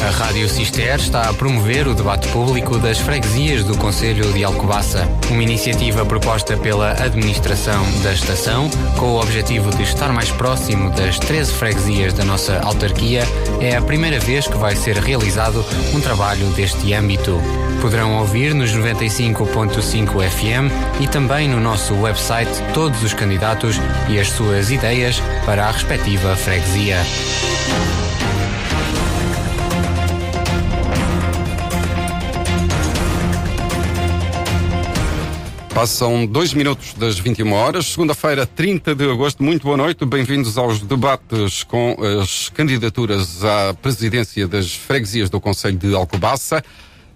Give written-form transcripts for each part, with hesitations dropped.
A Rádio Cister está a promover o debate público das freguesias do Concelho de Alcobaça. Uma iniciativa proposta pela administração da estação, com o objetivo de estar mais próximo das 13 freguesias da nossa autarquia. É a primeira vez que vai ser realizado um trabalho deste âmbito. Poderão ouvir nos 95.5 FM e também no nosso website todos os candidatos e as suas ideias para a respectiva freguesia. Passam 2 minutos das 21 horas, segunda-feira, 30 de agosto. Muito boa noite, bem-vindos aos debates com as candidaturas à presidência das freguesias do Concelho de Alcobaça.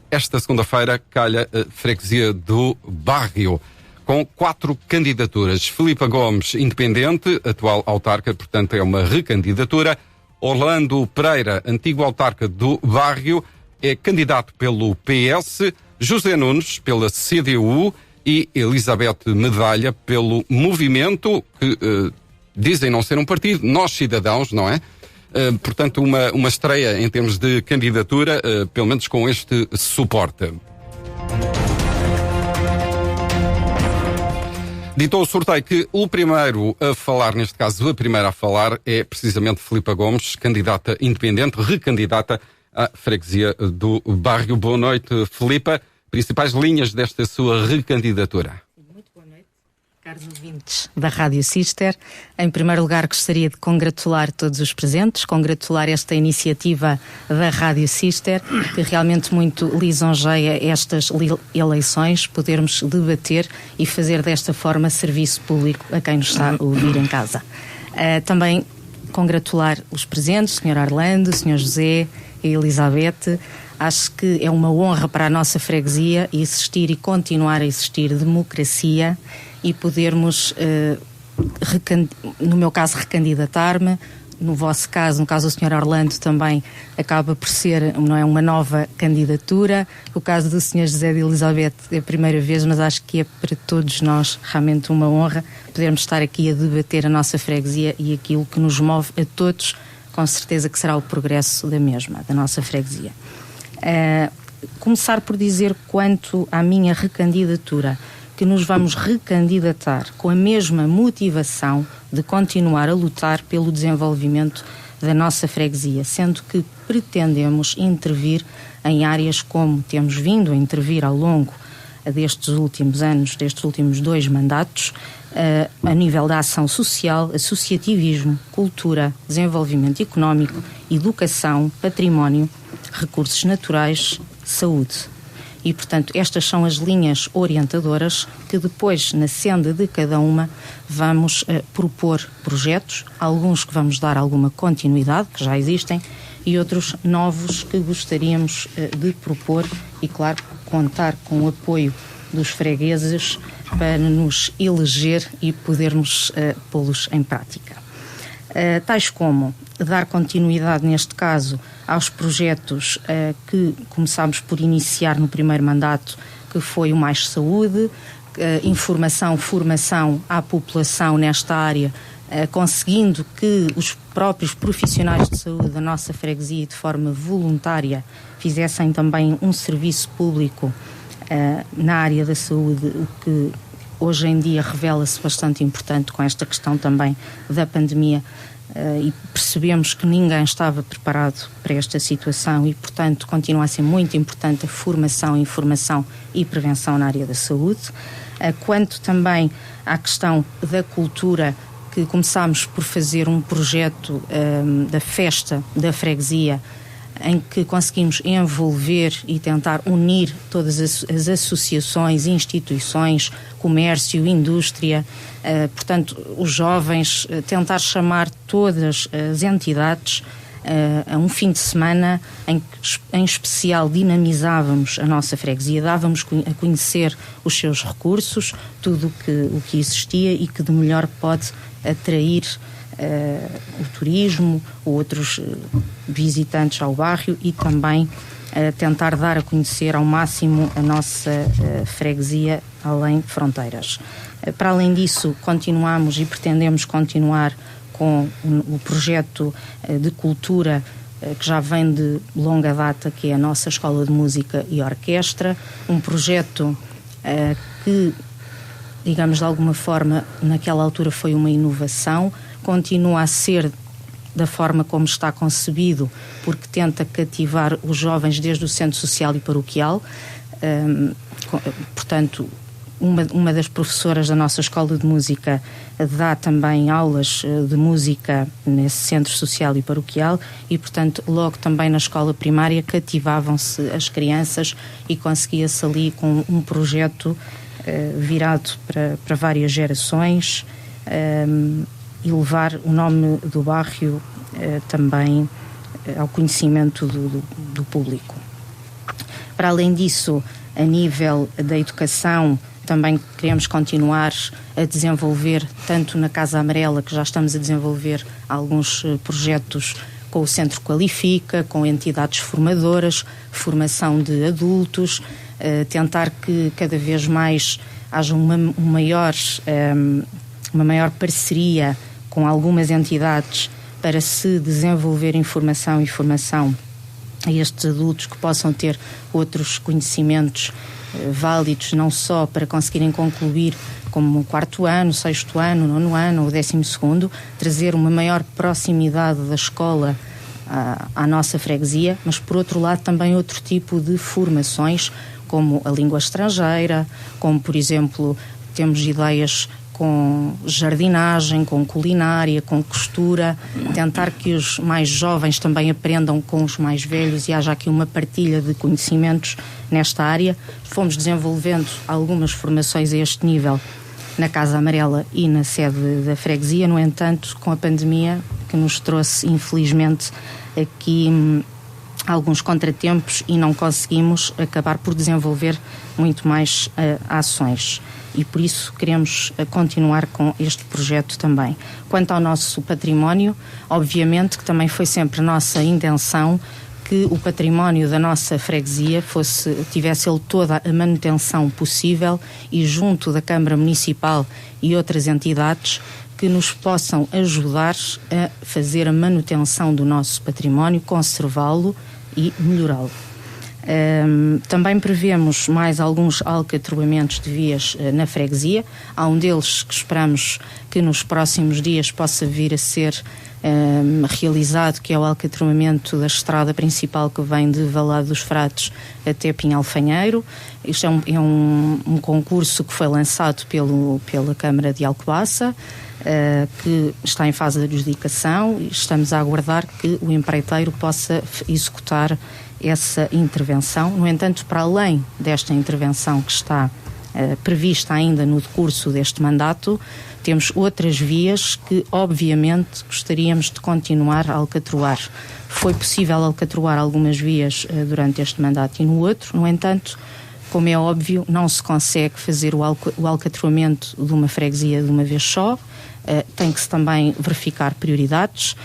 Esta segunda-feira calha a freguesia do Barrio, com 4 candidaturas. Filipa Gomes, independente, atual autarca, portanto é uma recandidatura. Orlando Pereira, antigo autarca do Barrio, é candidato pelo PS. José Nunes, pela CDU. E Elizabeth Medalha pelo Movimento, que dizem não ser um partido, Nós Cidadãos, não é? Portanto, uma estreia em termos de candidatura, pelo menos com este suporte. Ditou o sorteio que o primeiro a falar, neste caso a primeira a falar, é precisamente Filipa Gomes, candidata independente, recandidata à freguesia do Barrio. Boa noite, Filipa. Principais linhas desta sua recandidatura. Muito boa noite, caros ouvintes da Rádio Cister. Em primeiro lugar, gostaria de congratular todos os presentes, congratular esta iniciativa da Rádio Cister, que realmente muito lisonjeia estas eleições, podermos debater e fazer desta forma serviço público a quem nos está a ouvir em casa. Também congratular os presentes, o Sr. Arlando, o Sr. José e a Elizabeth. Acho que é uma honra para a nossa freguesia existir e continuar a existir democracia e podermos, no meu caso, recandidatar-me. No vosso caso, no caso do Sr. Orlando, também acaba por ser, não é, uma nova candidatura. O caso do Sr. José de Elizabeth é a primeira vez, mas acho que é para todos nós realmente uma honra podermos estar aqui a debater a nossa freguesia e aquilo que nos move a todos, com certeza que será o progresso da mesma, da nossa freguesia. Começar por dizer quanto à minha recandidatura, que nos vamos recandidatar com a mesma motivação de continuar a lutar pelo desenvolvimento da nossa freguesia, sendo que pretendemos intervir em áreas como temos vindo a intervir ao longo destes últimos anos, destes últimos 2 mandatos, a nível da ação social, associativismo, cultura, desenvolvimento económico, educação, património, recursos naturais, saúde. E, portanto, estas são as linhas orientadoras que depois, na senda de cada uma, vamos propor projetos, alguns que vamos dar alguma continuidade, que já existem, e outros novos que gostaríamos de propor e, claro, contar com o apoio dos fregueses para nos eleger e podermos pô-los em prática. Tais como dar continuidade, neste caso, aos projetos que começámos por iniciar no primeiro mandato, que foi o Mais Saúde, informação, formação à população nesta área, conseguindo que os próprios profissionais de saúde da nossa freguesia, de forma voluntária, fizessem também um serviço público na área da saúde, o que hoje em dia revela-se bastante importante com esta questão também da pandemia, e percebemos que ninguém estava preparado para esta situação e, portanto, continua a ser muito importante a formação, informação e prevenção na área da saúde. Quanto também à questão da cultura, que começámos por fazer um projeto da festa da freguesia, em que conseguimos envolver e tentar unir todas as associações, instituições, comércio, indústria, portanto, os jovens, tentar chamar todas as entidades a um fim de semana em que, em especial, dinamizávamos a nossa freguesia, dávamos a conhecer os seus recursos, tudo o que existia e que de melhor pode atrair o turismo, outros visitantes ao bairro e também tentar dar a conhecer ao máximo a nossa freguesia além de fronteiras. Para além disso, continuamos e pretendemos continuar com o projeto de cultura que já vem de longa data, que é a nossa Escola de Música e Orquestra, um projeto que, digamos, de alguma forma, naquela altura foi uma inovação, continua a ser da forma como está concebido, porque tenta cativar os jovens desde o centro social e paroquial. Portanto, uma das professoras da nossa Escola de Música dá também aulas de música nesse centro social e paroquial e, portanto, logo também na escola primária cativavam-se as crianças e conseguia-se ali com um projeto virado para várias gerações e levar o nome do bairro também ao conhecimento do público. Para além disso, a nível da educação, também queremos continuar a desenvolver, tanto na Casa Amarela, que já estamos a desenvolver alguns projetos com o Centro Qualifica, com entidades formadoras, formação de adultos, tentar que cada vez mais haja uma maior parceria com algumas entidades para se desenvolver informação e formação a estes adultos que possam ter outros conhecimentos válidos, não só para conseguirem concluir como o 4º ano, 6º ano, 9º ano ou 12º, trazer uma maior proximidade da escola à nossa freguesia, mas por outro lado também outro tipo de formações, como a língua estrangeira, como por exemplo temos ideias com jardinagem, com culinária, com costura, tentar que os mais jovens também aprendam com os mais velhos e haja aqui uma partilha de conhecimentos nesta área. Fomos desenvolvendo algumas formações a este nível na Casa Amarela e na sede da freguesia, no entanto, com a pandemia que nos trouxe, infelizmente, aqui alguns contratempos e não conseguimos acabar por desenvolver muito mais ações. E por isso queremos continuar com este projeto também. Quanto ao nosso património, obviamente que também foi sempre nossa intenção que o património da nossa freguesia tivesse ele toda a manutenção possível e junto da Câmara Municipal e outras entidades que nos possam ajudar a fazer a manutenção do nosso património, conservá-lo e melhorá-lo. Também prevemos mais alguns alcatroamentos de vias na freguesia. Há um deles que esperamos que nos próximos dias possa vir a ser realizado, que é o alcatroamento da estrada principal que vem de Valado dos Fratos até Pinhalfanheiro. Isto é um concurso que foi lançado pela Câmara de Alcobaça, que está em fase de adjudicação e estamos a aguardar que o empreiteiro possa executar essa intervenção. No entanto, para além desta intervenção que está prevista ainda no decurso deste mandato, temos outras vias que, obviamente, gostaríamos de continuar a alcatroar. Foi possível alcatroar algumas vias durante este mandato e no outro, no entanto, como é óbvio, não se consegue fazer o alcatroamento de uma freguesia de uma vez só. Tem que se também verificar prioridades.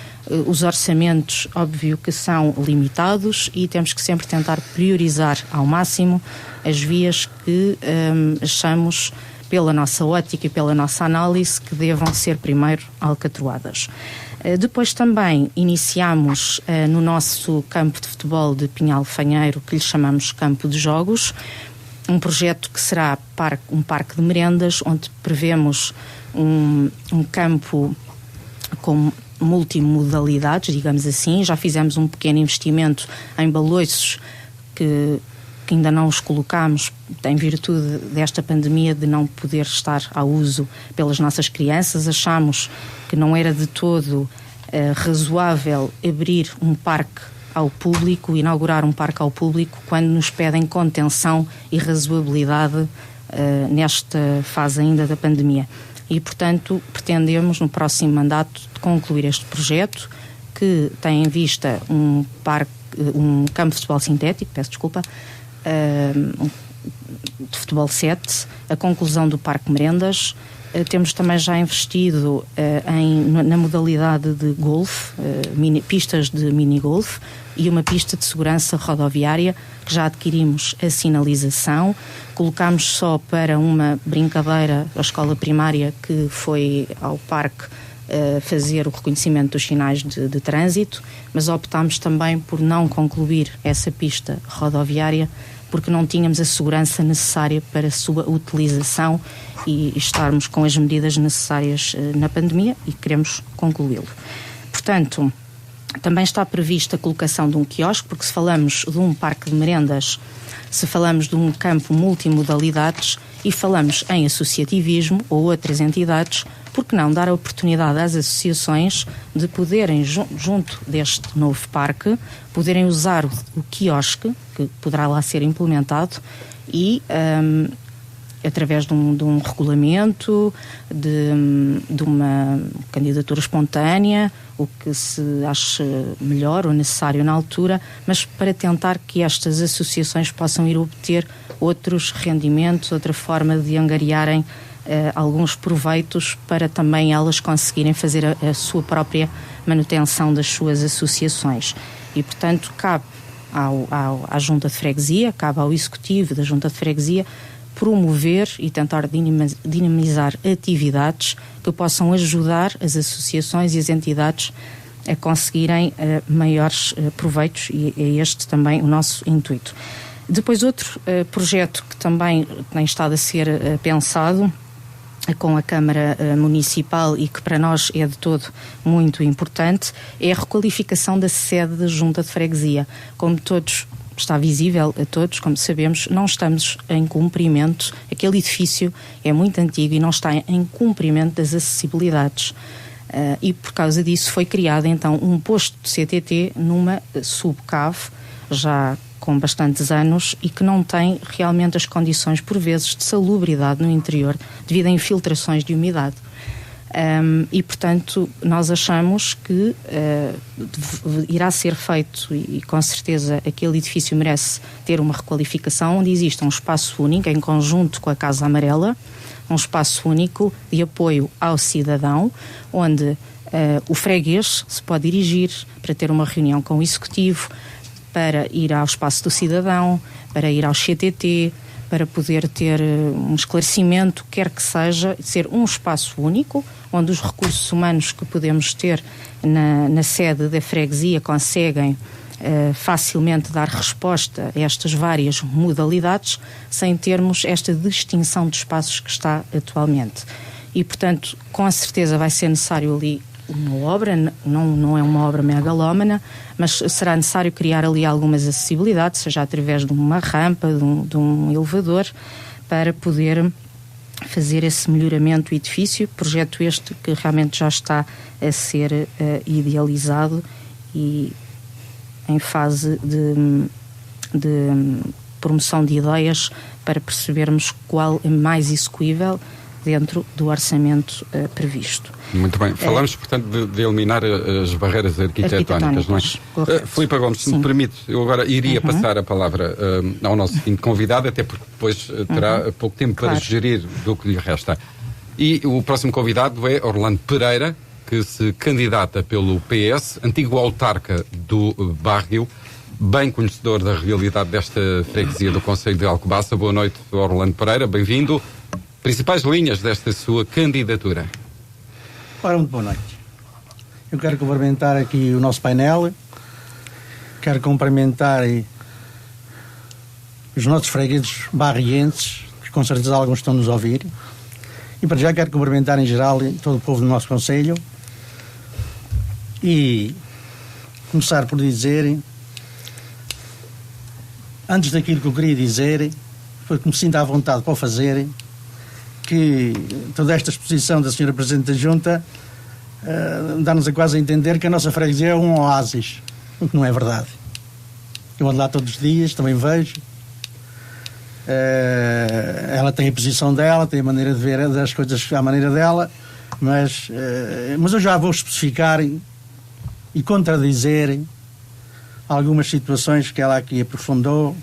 Os orçamentos, óbvio que são limitados e temos que sempre tentar priorizar ao máximo as vias que achamos, pela nossa ótica e pela nossa análise, que devam ser primeiro alcatroadas. Depois também iniciamos no nosso campo de futebol de Pinhalfanheiro, que lhe chamamos Campo de Jogos, um projeto que será um parque de merendas, onde prevemos um campo com multimodalidades, digamos assim. Já fizemos um pequeno investimento em baloiços que ainda não os colocámos em virtude desta pandemia de não poder estar ao uso pelas nossas crianças. Achamos que não era de todo razoável abrir um parque ao público, inaugurar um parque ao público, quando nos pedem contenção e razoabilidade nesta fase ainda da pandemia. E, portanto, pretendemos no próximo mandato concluir este projeto, que tem em vista um campo de futebol sintético, de futebol 7, a conclusão do Parque Merendas. Temos também já investido na modalidade de golfe, pistas de mini-golfe e uma pista de segurança rodoviária, que já adquirimos a sinalização. Colocámos só para uma brincadeira a escola primária que foi ao parque fazer o reconhecimento dos sinais de trânsito, mas optámos também por não concluir essa pista rodoviária porque não tínhamos a segurança necessária para a sua utilização e estarmos com as medidas necessárias na pandemia, e queremos concluí-lo. Portanto, também está prevista a colocação de um quiosque, porque se falamos de um parque de merendas, se falamos de um campo multimodalidades e falamos em associativismo ou outras entidades, por que não dar a oportunidade às associações de poderem, junto deste novo parque, poderem usar o quiosque, que poderá lá ser implementado, e através de um regulamento, de uma candidatura espontânea, o que se ache melhor ou necessário na altura, mas para tentar que estas associações possam ir obter outros rendimentos, outra forma de angariarem alguns proveitos para também elas conseguirem fazer a sua própria manutenção das suas associações. E, portanto, cabe à Junta de Freguesia, cabe ao Executivo da Junta de Freguesia promover e tentar dinamizar atividades que possam ajudar as associações e as entidades a conseguirem maiores proveitos, e é este também o nosso intuito. Depois, outro projeto que também tem estado a ser pensado com a Câmara Municipal e que para nós é de todo muito importante, é a requalificação da sede da Junta de Freguesia. Como todos está visível a todos, como sabemos, não estamos em cumprimento, aquele edifício é muito antigo e não está em cumprimento das acessibilidades. E por causa disso foi criado então um posto de CTT numa subcave, já com bastantes anos, e que não tem realmente as condições, por vezes, de salubridade no interior, devido a infiltrações de umidade. E, portanto, nós achamos que irá ser feito, e com certeza aquele edifício merece ter uma requalificação, onde exista um espaço único, em conjunto com a Casa Amarela, um espaço único de apoio ao cidadão, onde o freguês se pode dirigir para ter uma reunião com o Executivo, para ir ao espaço do cidadão, para ir ao CTT, para poder ter um esclarecimento, quer que seja, ser um espaço único, onde os recursos humanos que podemos ter na sede da freguesia conseguem facilmente dar resposta a estas várias modalidades, sem termos esta distinção de espaços que está atualmente. E, portanto, com certeza vai ser necessário ali uma obra, não é uma obra megalómana, mas será necessário criar ali algumas acessibilidades, seja através de uma rampa, de um elevador, para poder fazer esse melhoramento do edifício, projeto este que realmente já está a ser idealizado e em fase de promoção de ideias para percebermos qual é mais execuível dentro do orçamento previsto. Muito bem. Falamos, portanto, de eliminar as barreiras arquitetónicas, não é? Filipe Gomes, se me permite, eu agora iria passar a palavra ao nosso seguinte convidado, até porque depois terá pouco tempo para gerir do que lhe resta. E o próximo convidado é Orlando Pereira, que se candidata pelo PS, antigo autarca do Barrio, bem conhecedor da realidade desta freguesia do Concelho de Alcobaça. Boa noite, Orlando Pereira, bem-vindo. Principais linhas desta sua candidatura. Ora, muito boa noite. Eu quero cumprimentar aqui o nosso painel, quero cumprimentar os nossos fregueses barrienses, que com certeza alguns estão nos a ouvir, e para já quero cumprimentar em geral todo o povo do nosso concelho e começar por dizer, antes daquilo que eu queria dizer, porque me sinto à vontade para o fazer, que toda esta exposição da Sra. Presidente da Junta dá-nos a quase a entender que a nossa freguesia é um oásis, o que não é verdade. Eu ando lá todos os dias, também vejo. Ela tem a posição dela, tem a maneira de ver as coisas à maneira dela, mas eu já vou especificar e contradizer algumas situações que ela aqui aprofundou,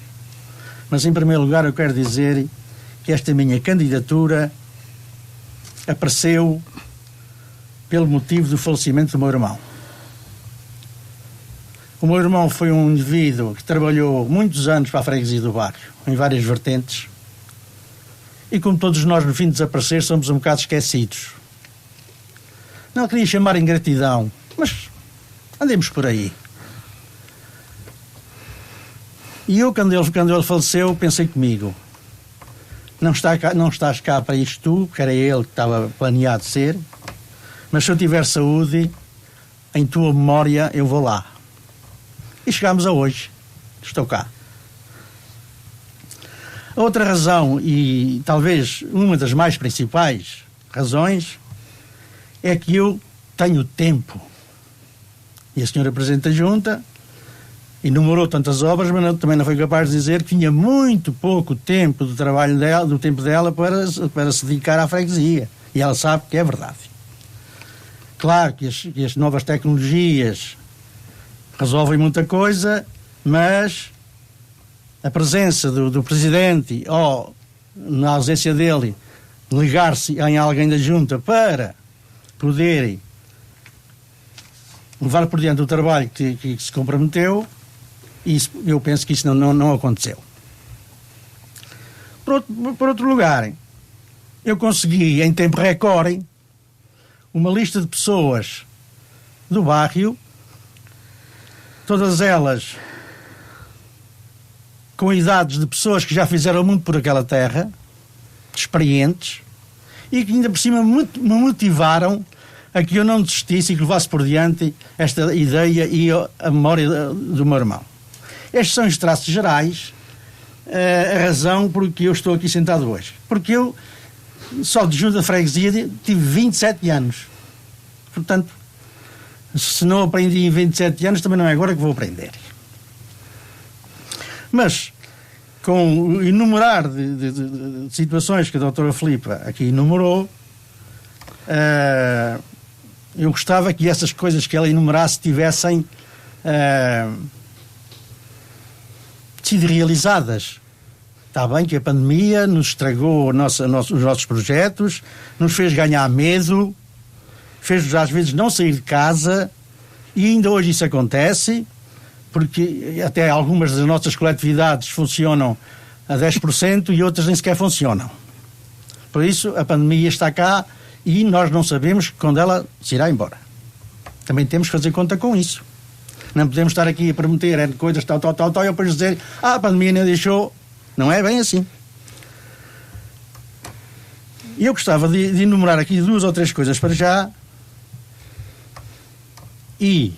mas em primeiro lugar eu quero dizer que esta minha candidatura apareceu pelo motivo do falecimento do meu irmão. O meu irmão foi um indivíduo que trabalhou muitos anos para a freguesia do Barrio, em várias vertentes, e como todos nós no fim de desaparecer somos um bocado esquecidos. não queria chamar ingratidão, mas andemos por aí. E eu, quando ele faleceu, pensei comigo, não estás cá para isto tu, que era ele que estava planeado ser, mas se eu tiver saúde, em tua memória eu vou lá. E chegámos a hoje. Estou cá. Outra razão, e talvez uma das mais principais razões, é que eu tenho tempo. E a senhora Presidente da Junta enumerou tantas obras, mas também não foi capaz de dizer que tinha muito pouco tempo do trabalho dela, do tempo dela para se dedicar à freguesia. E ela sabe que é verdade. Claro que as novas tecnologias resolvem muita coisa, mas a presença do Presidente, ou na ausência dele, ligar-se em alguém da Junta para poderem levar por diante o trabalho que se comprometeu, isso, eu penso que isso não aconteceu. Por outro lugar, eu consegui, em tempo recorde, uma lista de pessoas do bairro, todas elas com idades de pessoas que já fizeram muito por aquela terra, experientes, e que ainda por cima me motivaram a que eu não desistisse e que levasse por diante esta ideia e a memória do meu irmão. Estes são os traços gerais, a razão por que eu estou aqui sentado hoje. Porque eu, só de junta de freguesia, tive 27 anos. Portanto, se não aprendi em 27 anos, também não é agora que vou aprender. Mas, com o enumerar de situações que a doutora Filipa aqui enumerou, eu gostava que essas coisas que ela enumerasse tivessem sido realizadas. Está bem que a pandemia nos estragou os nossos projetos, nos fez ganhar medo, fez-nos às vezes não sair de casa, e ainda hoje isso acontece, porque até algumas das nossas coletividades funcionam a 10% e outras nem sequer funcionam. Por isso, a pandemia está cá e nós não sabemos quando ela se irá embora. Também temos que fazer conta com isso. Não podemos estar aqui a prometer coisas tal, e depois dizer, a pandemia não deixou. Não é bem assim. E eu gostava de enumerar aqui 2 ou 3 coisas para já, e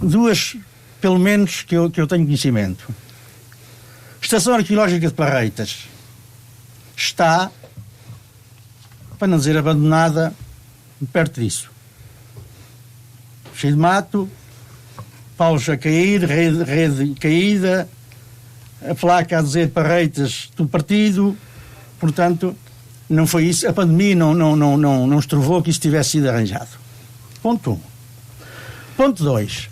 2, pelo menos, que eu tenho conhecimento. Estação Arqueológica de Parreitas está, para não dizer abandonada, perto disso. Cheio de mato, paus a cair, rede caída, a placa a dizer Parreitas do partido. Portanto, não foi isso. A pandemia não estrovou que isso tivesse sido arranjado. Ponto 1. Ponto 2.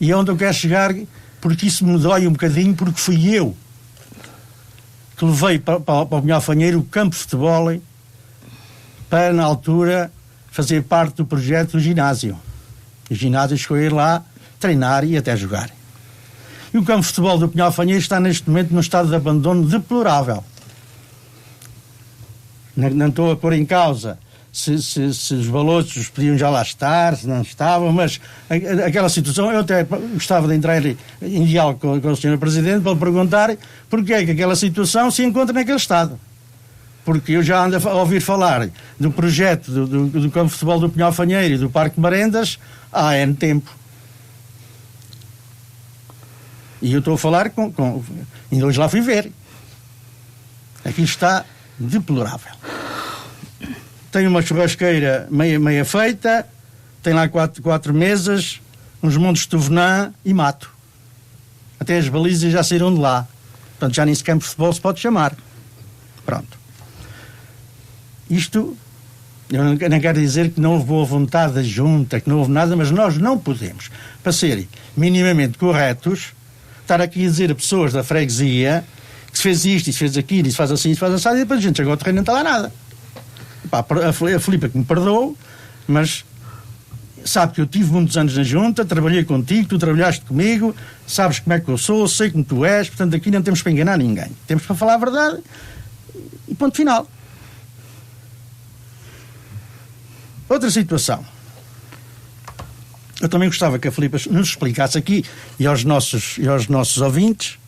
E é onde eu quero chegar, porque isso me dói um bocadinho, porque fui eu que levei para o Pinhalfanheiro o campo de futebol para, na altura, fazer parte do projeto do ginásio. O ginásio chegou a ir lá treinar e até jogar. E o campo de futebol do Pinhalfanheiro está neste momento num estado de abandono deplorável. Não estou a pôr em causa se os valores podiam já lá estar, se não estavam, mas aquela situação, eu até gostava de entrar em diálogo com o Sr. Presidente para lhe perguntar porque é que aquela situação se encontra naquele estado. Porque eu já ando a ouvir falar do projeto do campo de futebol do Pinhalfanheiro e do Parque Marendas há N tempo. E eu estou a falar ainda hoje lá fui ver. Aqui está deplorável. Tem uma churrasqueira meia feita, tem lá quatro mesas, uns montes de tovenã e mato. Até as balizas já saíram de lá. Portanto, já nesse campo de futebol se pode chamar. Pronto. Isto, eu não quero dizer que não houve boa vontade da junta, que não houve nada, mas nós não podemos, para serem minimamente corretos, estar aqui a dizer a pessoas da freguesia que se fez isto, e se fez aquilo, e se faz assim, e se faz assado, e depois a gente chegou ao terreno e não está lá nada. Pá, a Filipa que me perdoou, mas sabe que eu tive muitos anos na junta, trabalhei contigo, tu trabalhaste comigo, sabes como é que eu sou, sei como tu és, portanto aqui não temos para enganar ninguém. Temos para falar a verdade e ponto final. Outra situação. Eu também gostava que a Filipa nos explicasse aqui e aos nossos ouvintes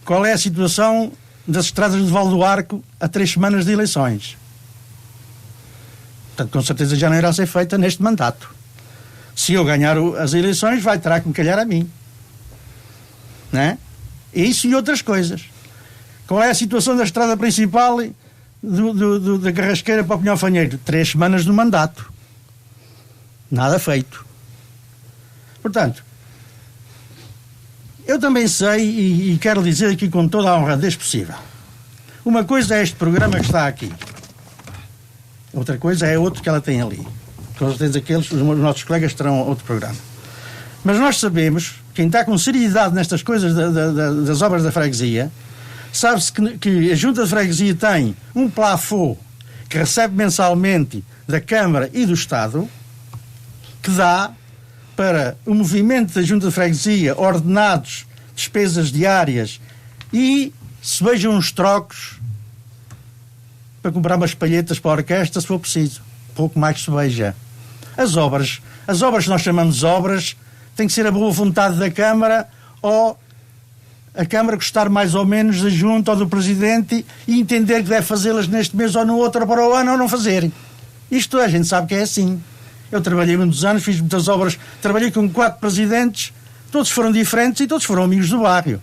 qual é a situação das estradas de Val do Arco a 3 semanas de eleições. Portanto, com certeza já não irá ser feita neste mandato. Se eu ganhar as eleições, terá que me calhar a mim. Não é? Isso e outras coisas. Qual é a situação da estrada principal da Carrasqueira para o Pinhão Fanheiro? 3 semanas do mandato. Nada feito. Portanto, eu também sei e quero dizer aqui com toda a honradez possível. Uma coisa é este programa que está aqui. Outra coisa é outro que ela tem ali. Com certeza os nossos colegas terão outro programa. Mas nós sabemos, quem está com seriedade nestas coisas das obras da freguesia, sabe-se que a Junta de Freguesia tem um plafond que recebe mensalmente da Câmara e do Estado, que dá para o movimento da Junta de Freguesia, ordenados, despesas diárias e se vejam uns trocos para comprar umas palhetas para a orquestra, se for preciso. Pouco mais se veja. As obras que nós chamamos de obras, tem que ser a boa vontade da Câmara ou a Câmara gostar mais ou menos da Junta ou do Presidente e entender que deve fazê-las neste mês ou no outro para o ano ou não fazerem. Isto a gente sabe que é assim. Eu trabalhei muitos anos, fiz muitas obras, trabalhei com 4 presidentes, todos foram diferentes e todos foram amigos do bairro.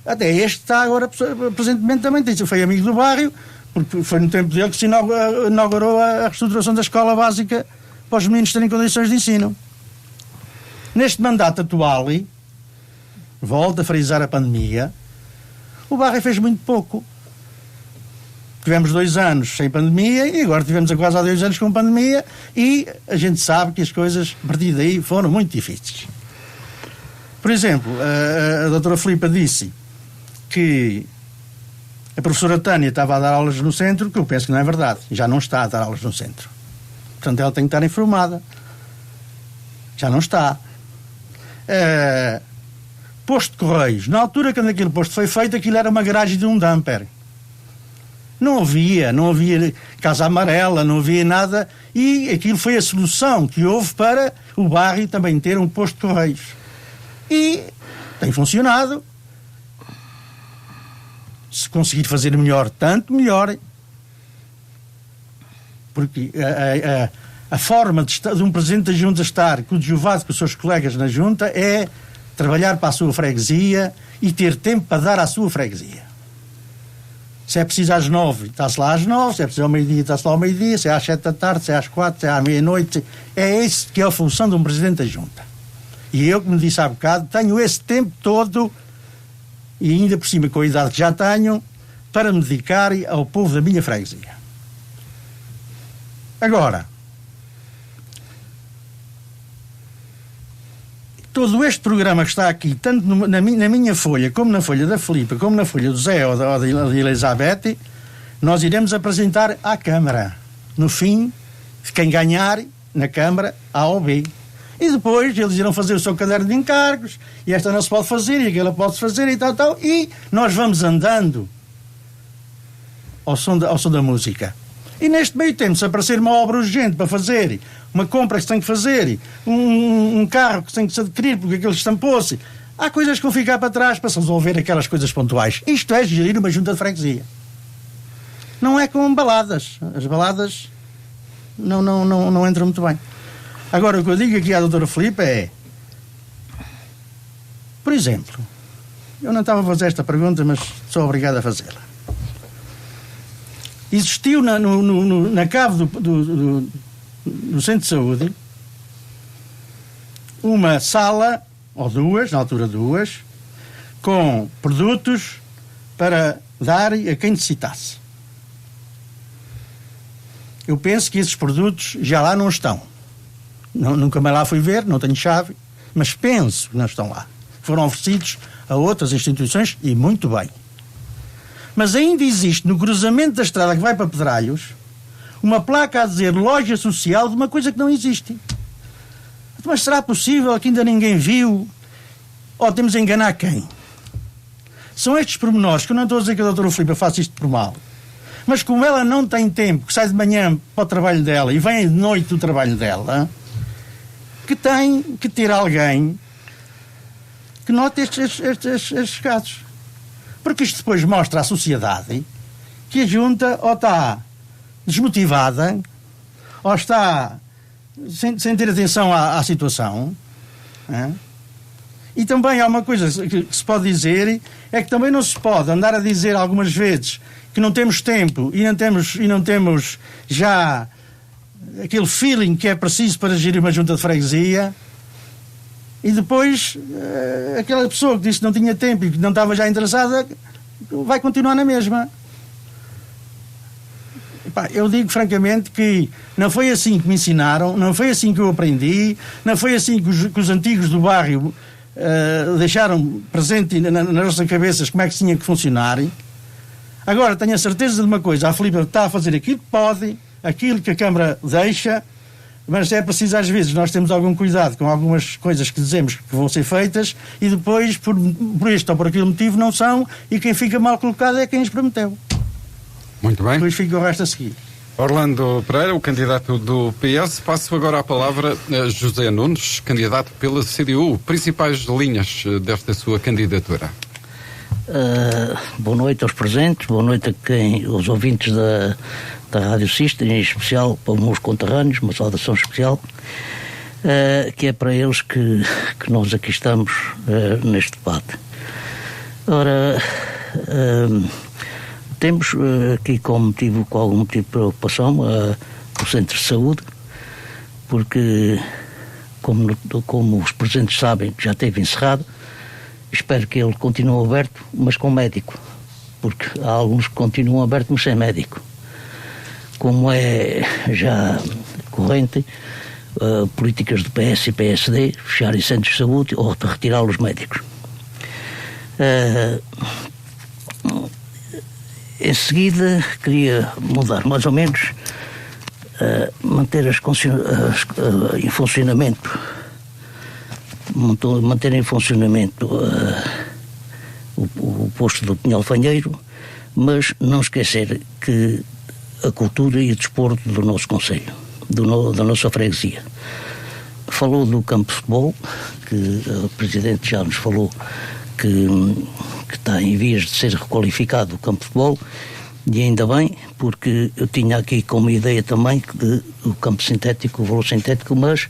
Até este está agora, presentemente também, foi amigo do bairro, porque foi no tempo dele que se inaugurou a reestruturação da escola básica para os meninos terem condições de ensino. Neste mandato atual, volto a frisar a pandemia, o bairro fez muito pouco. Tivemos 2 anos sem pandemia e agora tivemos quase há 2 anos com pandemia e a gente sabe que as coisas a partir daí foram muito difíceis. Por exemplo, a doutora Filipa disse que a professora Tânia estava a dar aulas no centro, que eu penso que não é verdade. Já não está a dar aulas no centro. Portanto, ela tem que estar informada. Já não está. Posto de Correios. Na altura, quando aquele posto foi feito, aquilo era uma garagem de um dumper. Não havia Casa Amarela, não havia nada. E aquilo foi a solução que houve para o bairro também ter um posto de Correios. E tem funcionado. Se conseguir fazer melhor, tanto melhor. Porque a forma de um Presidente da Junta estar coadjuvado com os seus colegas na Junta é trabalhar para a sua freguesia e ter tempo para dar à sua freguesia. Se é preciso às 9, está-se lá às 9, se é preciso ao meio-dia, está-se lá ao meio-dia, se é às 7 da tarde, se é às 4, se é à meia-noite. É isso que é a função de um Presidente da Junta. E eu, como disse há bocado, tenho esse tempo todo, e ainda por cima com a idade que já tenho, para me dedicar ao povo da minha freguesia. Agora, todo este programa que está aqui, tanto na minha folha, como na folha da Filipa, como na folha do Zé ou da Elizabeth, nós iremos apresentar à Câmara. No fim, quem ganhar na Câmara, A ou B. E depois eles irão fazer o seu caderno de encargos, e esta não se pode fazer, e aquela pode-se fazer, e tal, e nós vamos andando ao som da música. E neste meio tempo, se aparecer uma obra urgente para fazer, uma compra que se tem que fazer, um carro que tem que se adquirir porque aquele estampou-se, há coisas que vão ficar para trás para se resolver aquelas coisas pontuais. Isto é gerir uma junta de freguesia. Não é com baladas. As baladas não entram muito bem. Agora, o que eu digo aqui à doutora Filipa é, por exemplo, eu não estava a fazer esta pergunta, mas sou obrigado a fazê-la. Existiu na cave do Centro de Saúde uma sala, ou 2, na altura 2, com produtos para dar a quem necessitasse. Eu penso que esses produtos já lá não estão. Nunca mais lá fui ver, não tenho chave, mas penso que não estão lá. Foram oferecidos a outras instituições e muito bem. Mas ainda existe no cruzamento da estrada que vai para Pedralhos uma placa a dizer loja social de uma coisa que não existe. Mas será possível que ainda ninguém viu? Ou temos a enganar quem? São estes pormenores, que eu não estou a dizer que a doutora Filipa faça isto por mal, Mas como ela não tem tempo, que sai de manhã para o trabalho dela e vem de noite do trabalho dela, que tem que ter alguém que note estes casos. Porque isto depois mostra à sociedade que a junta ou está desmotivada ou está sem ter atenção à situação. E também há uma coisa que se pode dizer, é que também não se pode andar a dizer algumas vezes que não temos tempo e não temos já aquele feeling que é preciso para gerir uma junta de freguesia, e depois aquela pessoa que disse que não tinha tempo e que não estava já interessada vai continuar na mesma. Eu digo francamente que não foi assim que me ensinaram, não foi assim que eu aprendi, não foi assim que os antigos do bairro deixaram presente nas nossas cabeças como é que tinha que funcionar. Agora tenho a certeza de uma coisa: a Filipa está a fazer aquilo que pode, aquilo que a Câmara deixa, mas é preciso às vezes nós temos algum cuidado com algumas coisas que dizemos que vão ser feitas e depois por este ou por aquele motivo não são, e quem fica mal colocado é quem os prometeu. Muito bem. Depois fica o resto a seguir. Orlando Pereira, o candidato do PS. Passo agora a palavra a José Nunes, candidato pela CDU. Principais linhas desta sua candidatura. Boa noite aos presentes, boa noite aos ouvintes da Rádio System, em especial para os meus conterrâneos, uma saudação especial, que é para eles que nós aqui estamos neste debate. Ora, temos aqui com algum motivo de preocupação o Centro de Saúde, porque, como os presentes sabem, já esteve encerrado. Espero que ele continue aberto, mas com médico, porque há alguns que continuam abertos, mas sem médico. Como é já corrente, políticas do PS e PSD, fecharem centros de saúde ou retirar os médicos. Em seguida, queria mudar mais ou menos, manter em funcionamento o posto do Pinhal Fanheiro, mas não esquecer que a cultura e o desporto do nosso concelho, da nossa freguesia. Falou do campo de futebol, que o Presidente já nos falou que está em vias de ser requalificado o campo de futebol, e ainda bem, porque eu tinha aqui como ideia também o campo sintético, o valor sintético, mas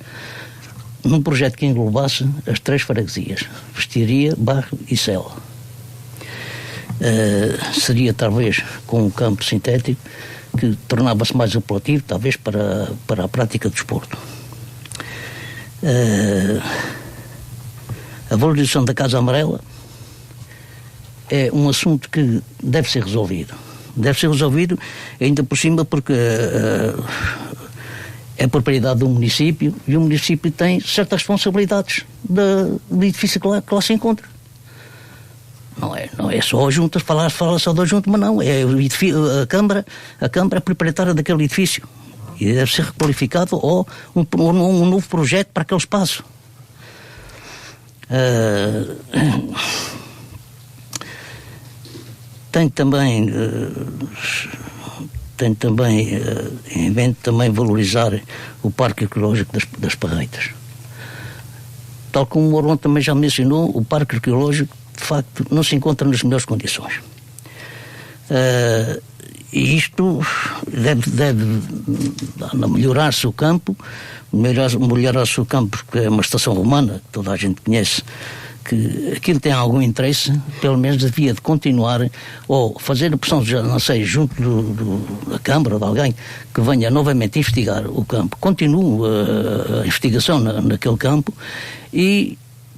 num projeto que englobasse as 3 freguesias, Vestiaria, Barro e Cela. Seria talvez com um campo sintético que tornava-se mais apelativo, talvez para a prática do desporto. A valorização da Casa Amarela é um assunto que deve ser resolvido. Deve ser resolvido ainda por cima porque é propriedade do município e o município tem certas responsabilidades do edifício que lá se encontra. Não é só a junta, fala só da junta, mas não, é o edifício, a Câmara é proprietária daquele edifício e deve ser requalificado ou um novo projeto para aquele espaço. Tem também em mente também valorizar o Parque Arqueológico das Parreitas. Tal como o Orlando também já mencionou, o Parque Arqueológico de facto não se encontra nas melhores condições. E isto deve melhorar-se o campo, melhorar-se o campo, porque é uma estação romana, que toda a gente conhece, que aquilo tem algum interesse, pelo menos devia de continuar, ou fazer a pressão, já não sei, junto da Câmara, de alguém que venha novamente investigar o campo, continue a investigação naquele campo, e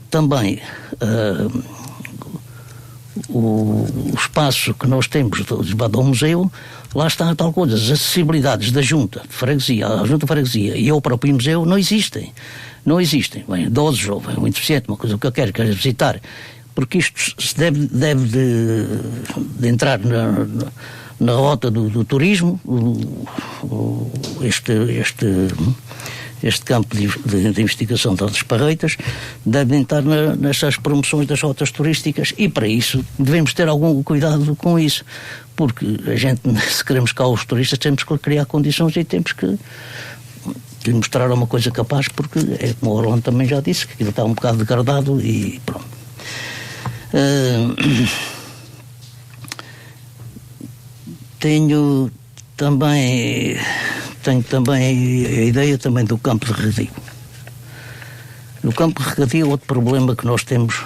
também o espaço que nós temos levado ao museu, lá está a tal coisa, as acessibilidades da Junta de Freguesia, a Junta de Freguesia e ao próprio museu não existem. Bem, idosos ou um deficiente, uma coisa que eu quero visitar, porque isto se deve de entrar este campo de investigação das esparreitas, devem estar nessas promoções das rotas turísticas, e para isso devemos ter algum cuidado com isso, porque a gente, se queremos cá os turistas, temos que criar condições e temos que lhe mostrar uma coisa capaz, porque é como o Orlando também já disse, que aquilo está um bocado degradado e pronto. Tenho também a ideia também do campo de regadio. No campo de regadio, outro problema que nós temos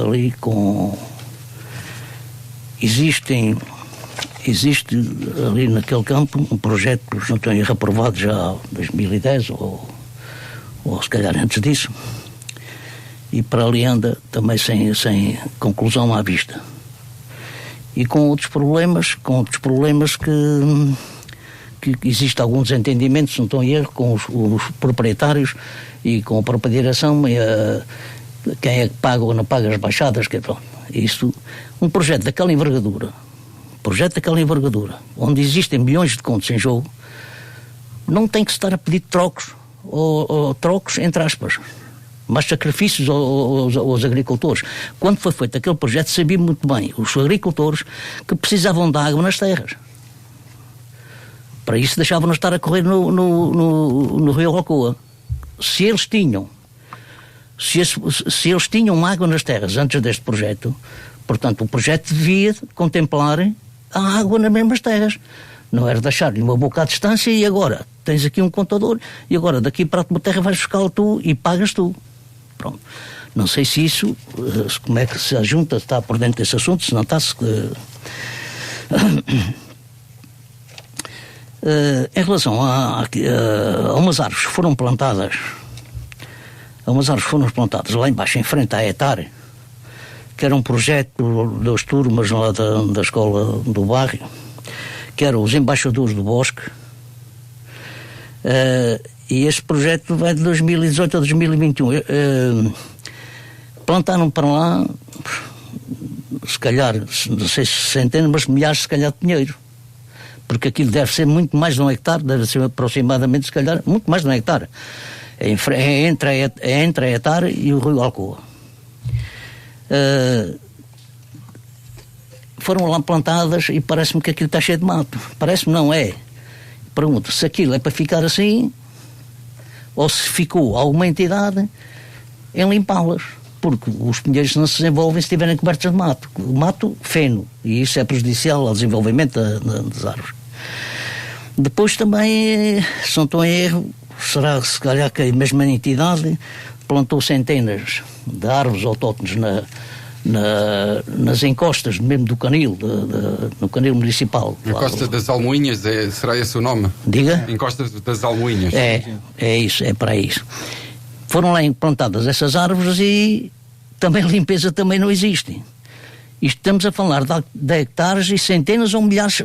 ali existe ali naquele campo um projeto que não tenho reprovado já em 2010 ou se calhar antes disso, e para ali anda também sem conclusão à vista, e com outros problemas que existe algum desentendimento, se não estou em erro, com os proprietários e com a própria direção, quem é que paga ou não paga as baixadas, que pronto. Isto, um projeto daquela envergadura, onde existem milhões de contos em jogo, não tem que se estar a pedir trocos, ou trocos entre aspas, mas sacrifícios aos agricultores. Quando foi feito aquele projeto, sabia muito bem os agricultores que precisavam de água nas terras. Para isso deixavam-nos estar a correr no Rio Alcoa. Se eles tinham água nas terras antes deste projeto, portanto o projeto devia contemplar a água nas mesmas terras. Não era deixar-lhe uma boca à distância e agora tens aqui um contador e agora daqui para a tua terra vais buscá-lo tu e pagas tu. Pronto. Não sei se isso, como é que se a junta está por dentro desse assunto, se não está... em relação a umas árvores que foram plantadas, lá embaixo, em frente à Etar, que era um projeto das turmas lá da escola do bairro, que eram os embaixadores do bosque, e esse projeto vai de 2018 a 2021. Plantaram para lá, se calhar, não sei se centenas, mas milhares, se calhar, de pinheiro. Porque aquilo deve ser muito mais de 1 hectare, deve ser aproximadamente, se calhar, muito mais de 1 hectare. É entre a Etar e o Rio Alcoa. Foram lá plantadas e parece-me que aquilo está cheio de mato. Parece-me não é. Pergunto se aquilo é para ficar assim ou se ficou alguma entidade em limpá-las. Porque os pinheiros não se desenvolvem se estiverem cobertos de mato. Mato feno. E isso é prejudicial ao desenvolvimento das árvores. Depois também, se não estou em erro, será se calhar que a mesma entidade plantou centenas de árvores autóctones nas encostas mesmo do canil, no canil municipal. Encosta das Almoinhas, será esse o nome? Diga? Encosta das Almoinhas. É isso, é para isso. Foram lá plantadas essas árvores e também a limpeza também não existe. Isto estamos a falar de hectares e centenas ou milhares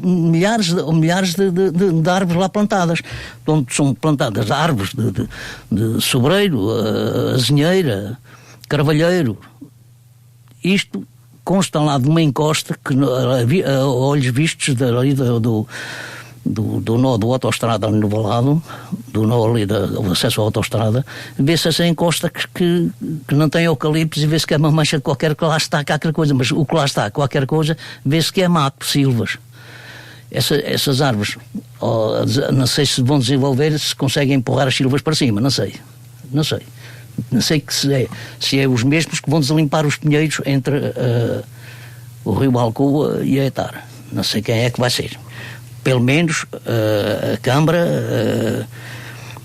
de árvores lá plantadas, onde são plantadas árvores de sobreiro, azinheira, carvalheiro. Isto consta lá de uma encosta que, a olhos vistos do nó do autoestrada ali no Valado, do nó ali do acesso à autoestrada, vê-se essa encosta que não tem eucaliptos e vê-se que é uma mancha de qualquer que lá está qualquer coisa, mas o que lá está qualquer coisa vê-se que é mato, silvas. Essas árvores, não sei se vão desenvolver, se conseguem empurrar as silvas para cima, não sei que se é os mesmos que vão deslimpar os pinheiros entre o Rio Alcoa e a Etar. Não sei quem é que vai ser. Pelo menos a Câmara,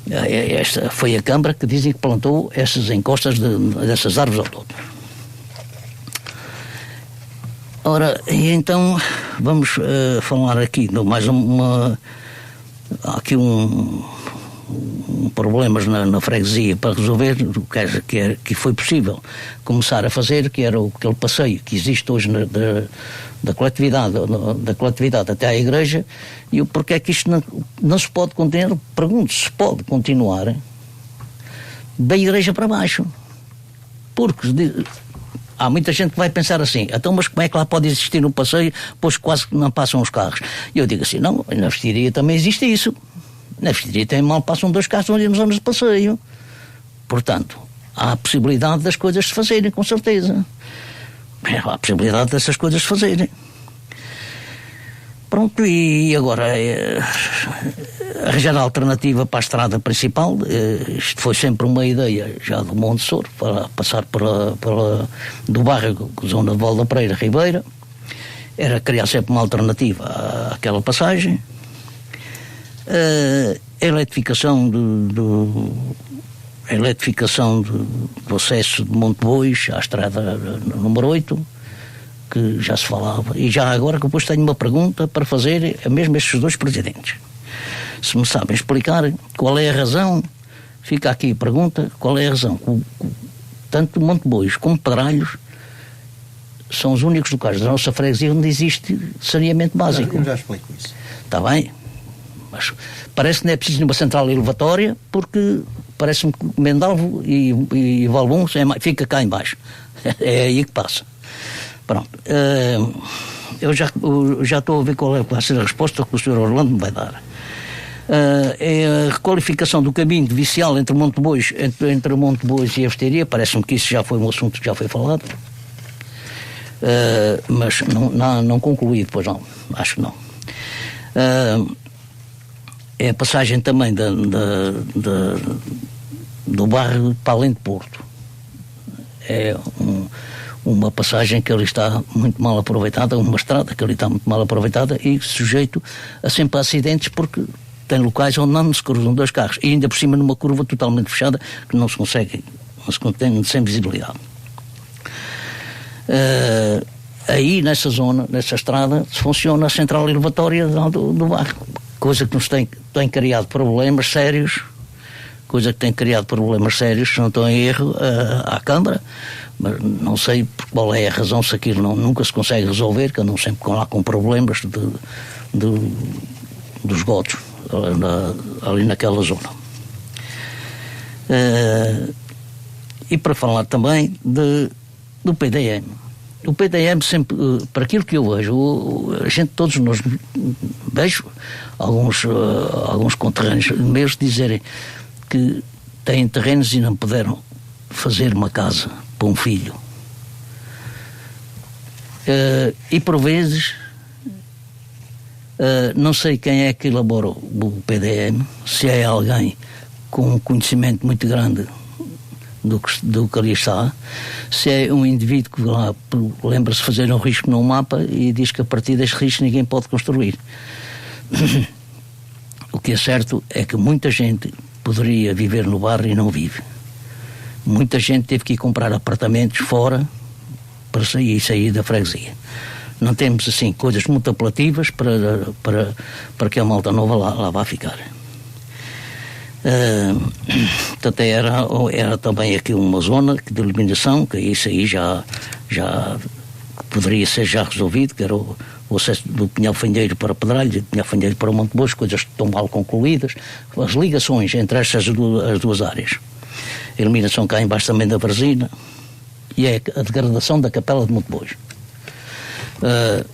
esta foi a Câmara que dizem que plantou essas encostas dessas árvores autóctones. Ora, e então vamos falar aqui de mais há aqui problemas na freguesia para resolver, que foi possível começar a fazer, que era aquele passeio que existe hoje da coletividade até à igreja, e o porquê é que isto não se pode continuar. Pergunto se pode continuar da igreja para baixo, porque há muita gente que vai pensar assim, então mas como é que lá pode existir um passeio, pois quase que não passam os carros? E eu digo assim, não, na Vestiria também existe isso. Na Vestiria tem mal, passam 2 carros onde íamos de passeio. Portanto, há a possibilidade das coisas se fazerem, com certeza. Há a possibilidade dessas coisas se fazerem. Pronto, e agora arranjar a alternativa para a estrada principal. Isto foi sempre uma ideia já do Montessor, para passar do bairro, zona de Valda Pereira, Ribeira. Era criar sempre uma alternativa àquela passagem. A eletrificação do acesso de Monte Bois à estrada número 8, que já se falava. E já agora que depois tenho uma pergunta para fazer a mesmo estes 2 presidentes. Se me sabem explicar qual é a razão, fica aqui a pergunta, qual é a razão? Tanto Monte Bois como Pedralhos são os únicos locais da nossa freguesia onde existe saneamento básico. Eu já explico isso. Está bem? Mas parece que não é preciso nenhuma central elevatória, porque parece-me que Mendalvo e Valbons fica cá em baixo. É aí que passa. Pronto. Eu já estou a ver qual vai ser a resposta que o Sr. Orlando me vai dar. É a requalificação do caminho vicial entre Monte Bois e a Vestiria. Parece-me que isso já foi um assunto que já foi falado. Mas não concluído, pois não. Acho que não. É a passagem também do bairro para além de Porto. É uma passagem que ali está muito mal aproveitada, uma estrada que ali está muito mal aproveitada e sujeito a sempre acidentes, porque tem locais onde não se cruzam 2 carros, e ainda por cima numa curva totalmente fechada que não se consegue, sem visibilidade. Aí nessa zona, nessa estrada, funciona a central elevatória do bairro, coisa que nos tem criado problemas sérios, se não estou em erro, à Câmara, mas não sei qual é a razão, se aquilo nunca se consegue resolver, que andam sempre lá com problemas dos esgotos ali naquela zona. E para falar também do PDM. O PDM sempre, para aquilo que eu vejo, a gente, todos nós vejo alguns conterrâneos meus dizerem que têm terrenos e não puderam fazer uma casa para um filho. E por vezes não sei quem é que elabora o PDM, se é alguém com um conhecimento muito grande do que ali está, se é um indivíduo que lá lembra-se de fazer um risco no mapa e diz que a partir deste risco ninguém pode construir. O que é certo é que muita gente poderia viver no bairro e não vive. Muita gente teve que ir comprar apartamentos fora para sair da freguesia. Não temos assim coisas muito apelativas para que a malta nova lá vá ficar. Portanto, era também aqui uma zona de eliminação, que isso aí já poderia ser já resolvido, que era o acesso do Pinhal Fanheiro para Pedralhos e do Pinhal Fanheiro para Monte Bois, coisas que estão mal concluídas, as ligações entre estas as duas áreas. A eliminação cá embaixo também da Varzina e a degradação da Capela de Monte Bois.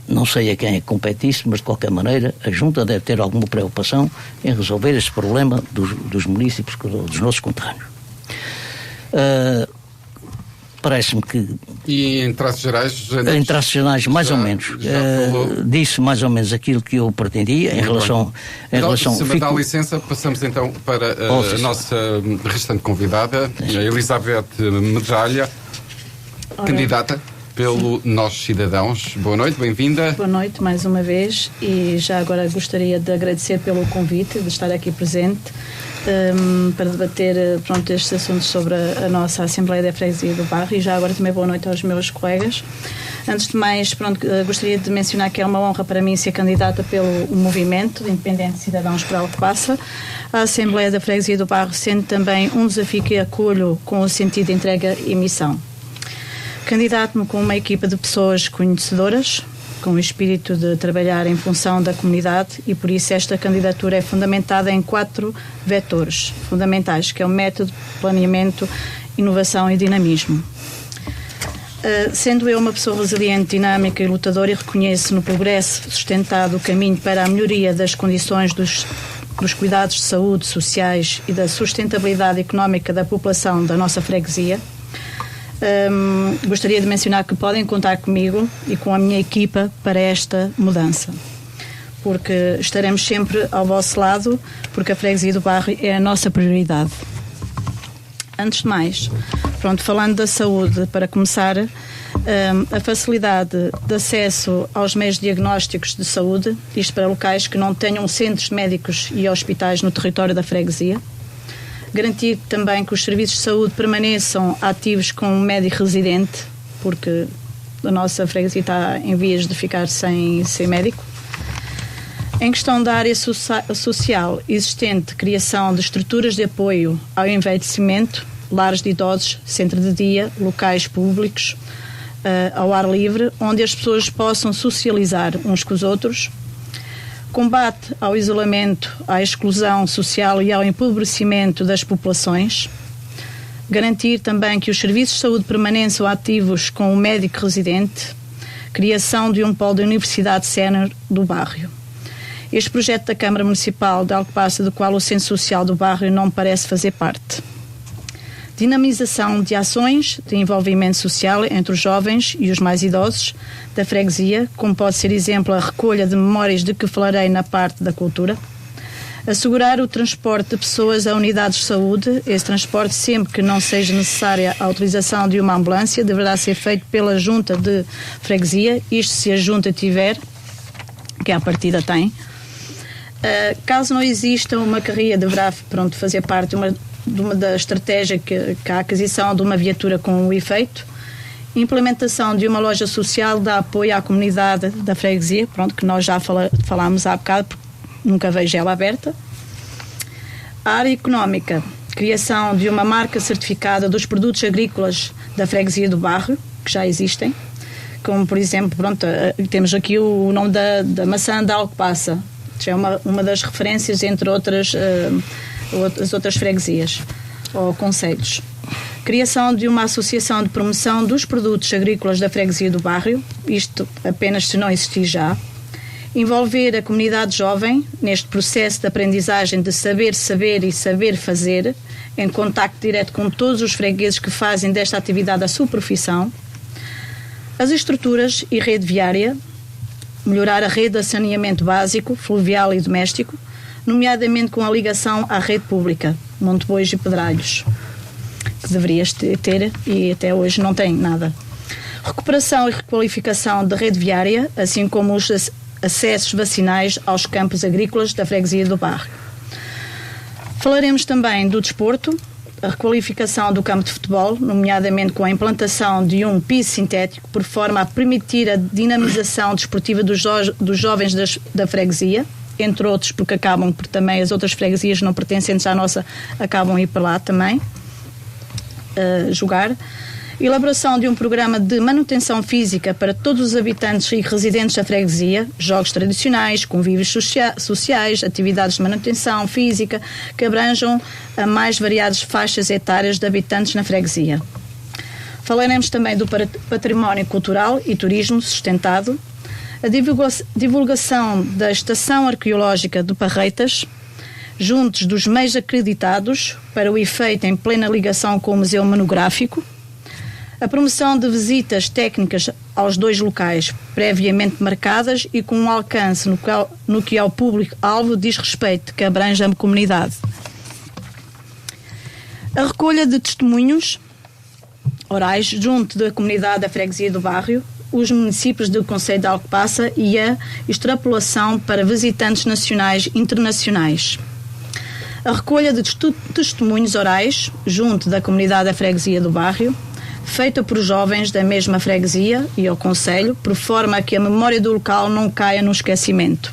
Não sei a quem é que compete isso, mas de qualquer maneira a Junta deve ter alguma preocupação em resolver este problema dos municípios, dos nossos conterrâneos. Parece-me que... E em traços gerais? Em traços gerais, mais ou menos. Disse mais ou menos aquilo que eu pretendia em relação... Se me dá licença, passamos então para a nossa restante convidada, a Elizabeth Medalha, candidata pelo Nós Cidadãos. Boa noite, bem-vinda. Boa noite, mais uma vez, e já agora gostaria de agradecer pelo convite, de estar aqui presente, para debater, estes assuntos sobre a nossa Assembleia da Freguesia do Bairro, e já agora também boa noite aos meus colegas. Antes de mais, gostaria de mencionar que é uma honra para mim ser candidata pelo movimento de Independente Cidadãos para Alcobaça. A Assembleia da Freguesia do Bairro sendo também um desafio que acolho com o sentido de entrega e missão. Candidato-me com uma equipa de pessoas conhecedoras, com o espírito de trabalhar em função da comunidade, e por isso esta candidatura é fundamentada em 4 vetores fundamentais, que é o método, planeamento, inovação e dinamismo. Sendo eu uma pessoa resiliente, dinâmica e lutadora, e reconheço no progresso sustentado o caminho para a melhoria das condições dos cuidados de saúde sociais e da sustentabilidade económica da população da nossa freguesia, gostaria de mencionar que podem contar comigo e com a minha equipa para esta mudança, porque estaremos sempre ao vosso lado, porque a freguesia do Barrio é a nossa prioridade. Antes de mais, falando da saúde, para começar, a facilidade de acesso aos meios diagnósticos de saúde, isto para locais que não tenham centros médicos e hospitais no território da freguesia. Garantir também que os serviços de saúde permaneçam ativos com um médico residente, porque a nossa freguesia está em vias de ficar sem médico. Em questão da área social existente, criação de estruturas de apoio ao envelhecimento, lares de idosos, centro de dia, locais públicos, ao ar livre, onde as pessoas possam socializar uns com os outros. Combate ao isolamento, à exclusão social e ao empobrecimento das populações. Garantir também que os serviços de saúde permaneçam ativos com o médico residente. Criação de um polo de universidade sénior do Barrio. Este projeto da Câmara Municipal de Alcobaça, do qual o Centro Social do Barrio não parece fazer parte. Dinamização de ações de envolvimento social entre os jovens e os mais idosos da freguesia, como pode ser exemplo a recolha de memórias de que falarei na parte da cultura. Assegurar o transporte de pessoas a unidades de saúde. Esse transporte, sempre que não seja necessária a utilização de uma ambulância, deverá ser feito pela junta de freguesia, isto se a junta tiver, que à partida tem. Caso não exista uma carrinha, deverá fazer parte de uma da estratégia que a aquisição de uma viatura com o efeito. Implementação de uma loja social de apoio à comunidade da freguesia, que nós já falámos há bocado, porque nunca vejo ela aberta. A área económica, criação de uma marca certificada dos produtos agrícolas da freguesia do Barrio, que já existem, como por exemplo, temos aqui o nome da maçã da Alcobaça, que é uma das referências entre as outras freguesias ou concelhos. Criação de uma associação de promoção dos produtos agrícolas da freguesia do Barrio, isto apenas se não existir já. Envolver a comunidade jovem neste processo de aprendizagem de saber e saber fazer, em contacto direto com todos os fregueses que fazem desta atividade a sua profissão. As estruturas e rede viária, melhorar a rede de saneamento básico, fluvial e doméstico, nomeadamente com a ligação à rede pública, Montebois e Pedralhos, que deverias ter e até hoje não tem nada. Recuperação e requalificação da rede viária, assim como os acessos vacinais aos campos agrícolas da freguesia do Barrio. Falaremos também do desporto, a requalificação do campo de futebol, nomeadamente com a implantação de um piso sintético, por forma a permitir a dinamização desportiva dos jovens da freguesia, entre outros, porque acabam por também as outras freguesias não pertencentes à nossa acabam a ir para lá também jogar. Elaboração de um programa de manutenção física para todos os habitantes e residentes da freguesia, jogos tradicionais, convívios sociais, atividades de manutenção física que abranjam a mais variadas faixas etárias de habitantes na freguesia. Falaremos também do património cultural e turismo sustentado, a divulgação da Estação Arqueológica de Parreitas, juntos dos meios acreditados para o efeito em plena ligação com o Museu Monográfico, a promoção de visitas técnicas aos dois locais previamente marcadas e com um alcance no que ao público-alvo diz respeito, que abrange a comunidade. A recolha de testemunhos orais junto da comunidade da freguesia do Barrio, os municípios do concelho de Alcobaça e a extrapolação para visitantes nacionais e internacionais. A recolha de testemunhos orais junto da comunidade da freguesia do Barrio, feita por jovens da mesma freguesia e ao concelho, por forma a que a memória do local não caia no esquecimento.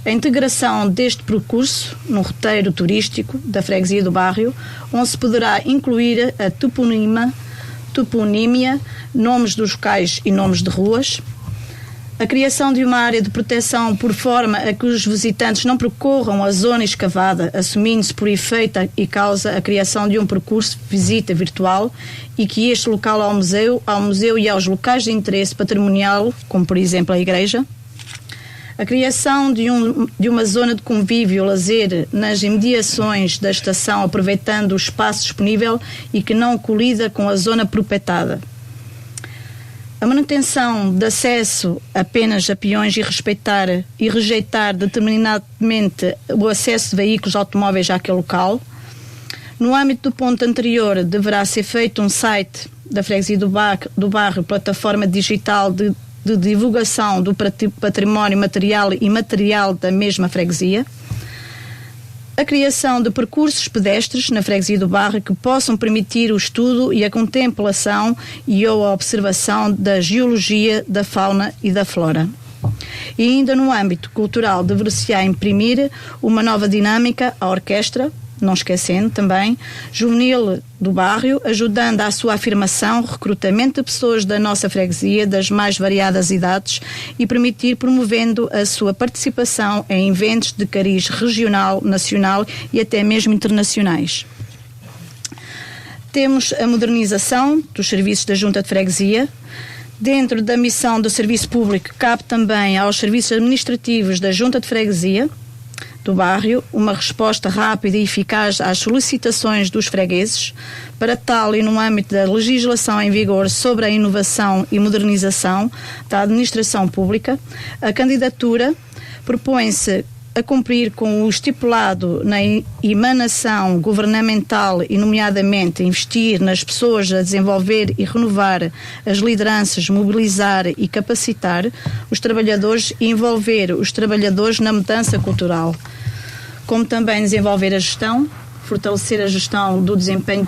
A integração deste percurso no roteiro turístico da freguesia do Barrio, onde se poderá incluir a toponímia, nomes dos locais e nomes de ruas, a criação de uma área de proteção por forma a que os visitantes não percorram a zona escavada, assumindo-se por efeito e causa a criação de um percurso de visita virtual e que este local ao museu e aos locais de interesse patrimonial, como por exemplo a igreja. A criação de uma zona de convívio, lazer nas imediações da estação, aproveitando o espaço disponível e que não colida com a zona proprietada. A manutenção de acesso apenas a peões e rejeitar determinadamente o acesso de veículos automóveis àquele local. No âmbito do ponto anterior, deverá ser feito um site da Freguesia do Barro, plataforma digital de divulgação do património material e imaterial da mesma freguesia. A criação de percursos pedestres na Freguesia do Barro que possam permitir o estudo e a contemplação e ou a observação da geologia, da fauna e da flora. E ainda no âmbito cultural, dever-se-á imprimir uma nova dinâmica à orquestra, não esquecendo também, juvenil do bairro, ajudando à sua afirmação, recrutamento de pessoas da nossa freguesia, das mais variadas idades, e promovendo a sua participação em eventos de cariz regional, nacional e até mesmo internacionais. Temos a modernização dos serviços da Junta de Freguesia. Dentro da missão do serviço público, cabe também aos serviços administrativos da Junta de Freguesia do bairro uma resposta rápida e eficaz às solicitações dos fregueses. Para tal, e no âmbito da legislação em vigor sobre a inovação e modernização da administração pública, a candidatura propõe-se a cumprir com o estipulado na emanação governamental e, nomeadamente, investir nas pessoas, a desenvolver e renovar as lideranças, mobilizar e capacitar os trabalhadores e envolver os trabalhadores na mudança cultural, como também desenvolver a gestão, fortalecer a gestão do desempenho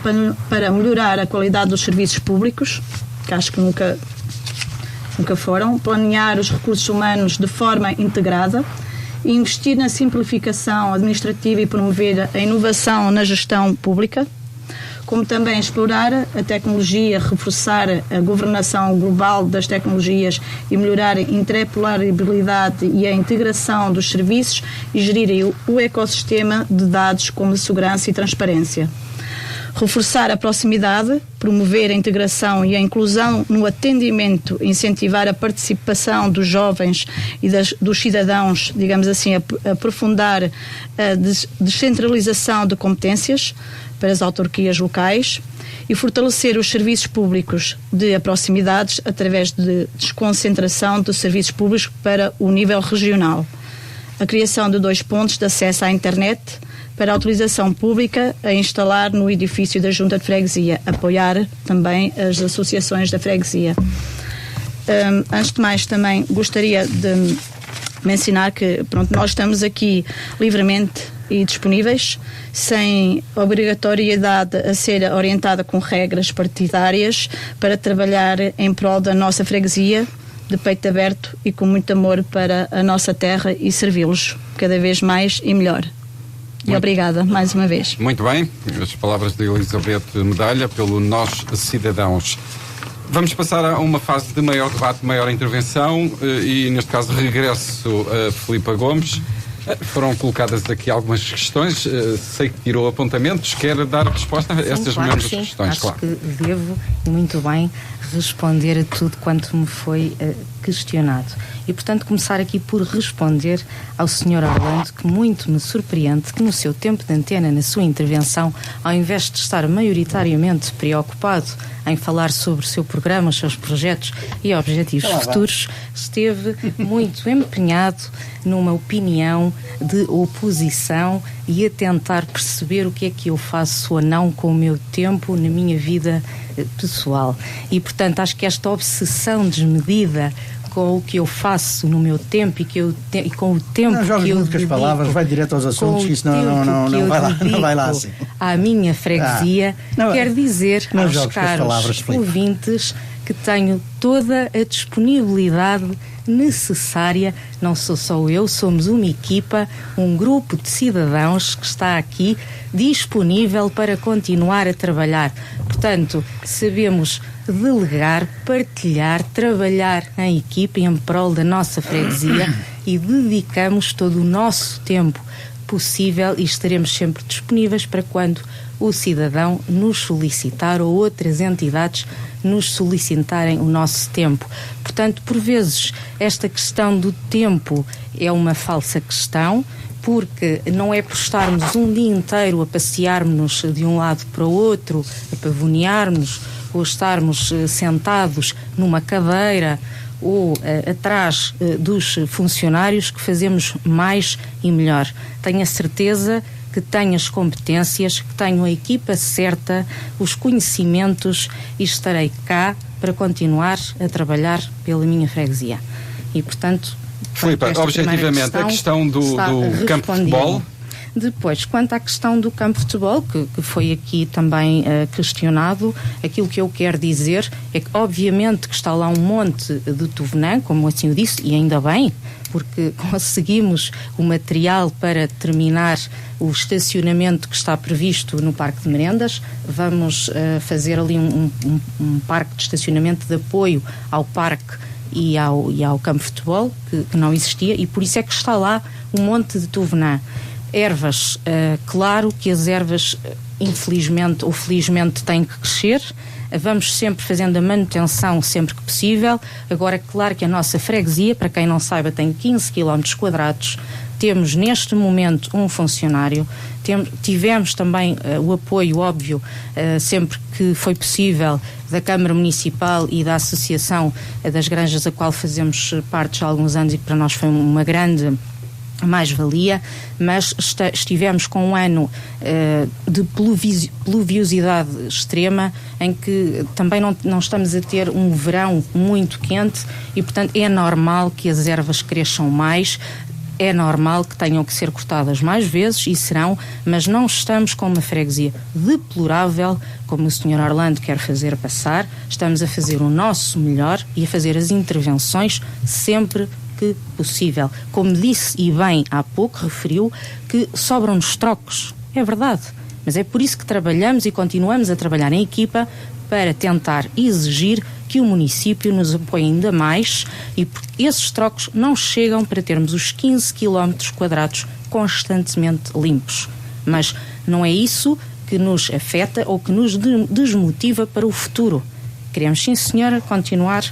para melhorar a qualidade dos serviços públicos, que acho que nunca foram, planear os recursos humanos de forma integrada, investir na simplificação administrativa e promover a inovação na gestão pública, como também explorar a tecnologia, reforçar a governação global das tecnologias e melhorar a interoperabilidade e a integração dos serviços e gerir o ecossistema de dados como segurança e transparência. Reforçar a proximidade, promover a integração e a inclusão no atendimento, incentivar a participação dos jovens e dos cidadãos, digamos assim, aprofundar a descentralização de competências para as autarquias locais e fortalecer os serviços públicos de proximidades através de desconcentração de serviços públicos para o nível regional. A criação de 2 pontos de acesso à internet para a utilização pública a instalar no edifício da Junta de Freguesia, apoiar também as associações da freguesia. Antes de mais, também gostaria de mencionar que nós estamos aqui livremente e disponíveis, sem obrigatoriedade a ser orientada com regras partidárias, para trabalhar em prol da nossa freguesia, de peito aberto e com muito amor para a nossa terra e servi-los cada vez mais e melhor. E obrigada, mais uma vez. Muito bem, as palavras de Elizabeth Medalha pelo Nós Cidadãos. Vamos passar a uma fase de maior debate, maior intervenção e, neste caso, regresso a Filipa Gomes. Foram colocadas aqui algumas questões, sei que tirou apontamentos, quer dar resposta a estas mesmas questões? Acho que devo, muito bem, responder a tudo quanto me foi questionado. E, portanto, começar aqui por responder ao Sr. Orlando, que muito me surpreende que no seu tempo de antena, na sua intervenção, ao invés de estar maioritariamente preocupado em falar sobre o seu programa, os seus projetos e objetivos futuros, esteve muito empenhado numa opinião de oposição e a tentar perceber o que é que eu faço ou não com o meu tempo na minha vida pessoal. E, portanto, acho que esta obsessão desmedida com o que eu faço no meu tempo e com o tempo que eu dedico, as palavras, vai direto aos assuntos, isso não vai lá assim. À minha freguesia, quer dizer aos caros ouvintes que tenho toda a disponibilidade necessária. Não sou só eu, somos uma equipa, um grupo de cidadãos que está aqui disponível para continuar a trabalhar. Portanto, sabemos delegar, partilhar, trabalhar em equipa em prol da nossa freguesia e dedicamos todo o nosso tempo, possível, e estaremos sempre disponíveis para quando o cidadão nos solicitar ou outras entidades nos solicitarem o nosso tempo. Portanto, por vezes, esta questão do tempo é uma falsa questão, porque não é por estarmos um dia inteiro a passearmos de um lado para o outro, a pavonearmos, ou estarmos sentados numa cadeira ou atrás dos funcionários que fazemos mais e melhor. Tenho a certeza que tenho as competências, que tenho a equipa certa, os conhecimentos, e estarei cá para continuar a trabalhar pela minha freguesia. E, portanto, Filipe, objetivamente, a questão do campo de futebol. Depois, quanto à questão do campo de futebol, que foi aqui também questionado, aquilo que eu quero dizer é que, obviamente, que está lá um monte de Tovenã, como assim eu disse, e ainda bem, porque conseguimos o material para terminar o estacionamento que está previsto no Parque de Merendas. Vamos fazer ali um parque de estacionamento de apoio ao parque e ao campo de futebol, que não existia, e por isso é que está lá um monte de Tovenã. Ervas, claro que as ervas, infelizmente ou felizmente, têm que crescer. Vamos sempre fazendo a manutenção sempre que possível. Agora, claro que a nossa freguesia, para quem não saiba, tem 15 km². Temos neste momento um funcionário. Tivemos também o apoio, óbvio, sempre que foi possível, da Câmara Municipal e da Associação das Granjas, a qual fazemos parte já há alguns anos, e que para nós foi uma grande mais-valia, mas estivemos com um ano de pluviosidade extrema, em que também não estamos a ter um verão muito quente, e portanto é normal que as ervas cresçam mais, é normal que tenham que ser cortadas mais vezes, e serão, mas não estamos com uma freguesia deplorável, como o Sr. Orlando quer fazer passar. Estamos a fazer o nosso melhor e a fazer as intervenções sempre que possível. Como disse e bem há pouco, referiu que sobram-nos trocos. É verdade, mas é por isso que trabalhamos e continuamos a trabalhar em equipa para tentar exigir que o município nos apoie ainda mais, e porque esses trocos não chegam para termos os 15 km² constantemente limpos. Mas não é isso que nos afeta ou que nos desmotiva para o futuro. Queremos, sim senhora, continuar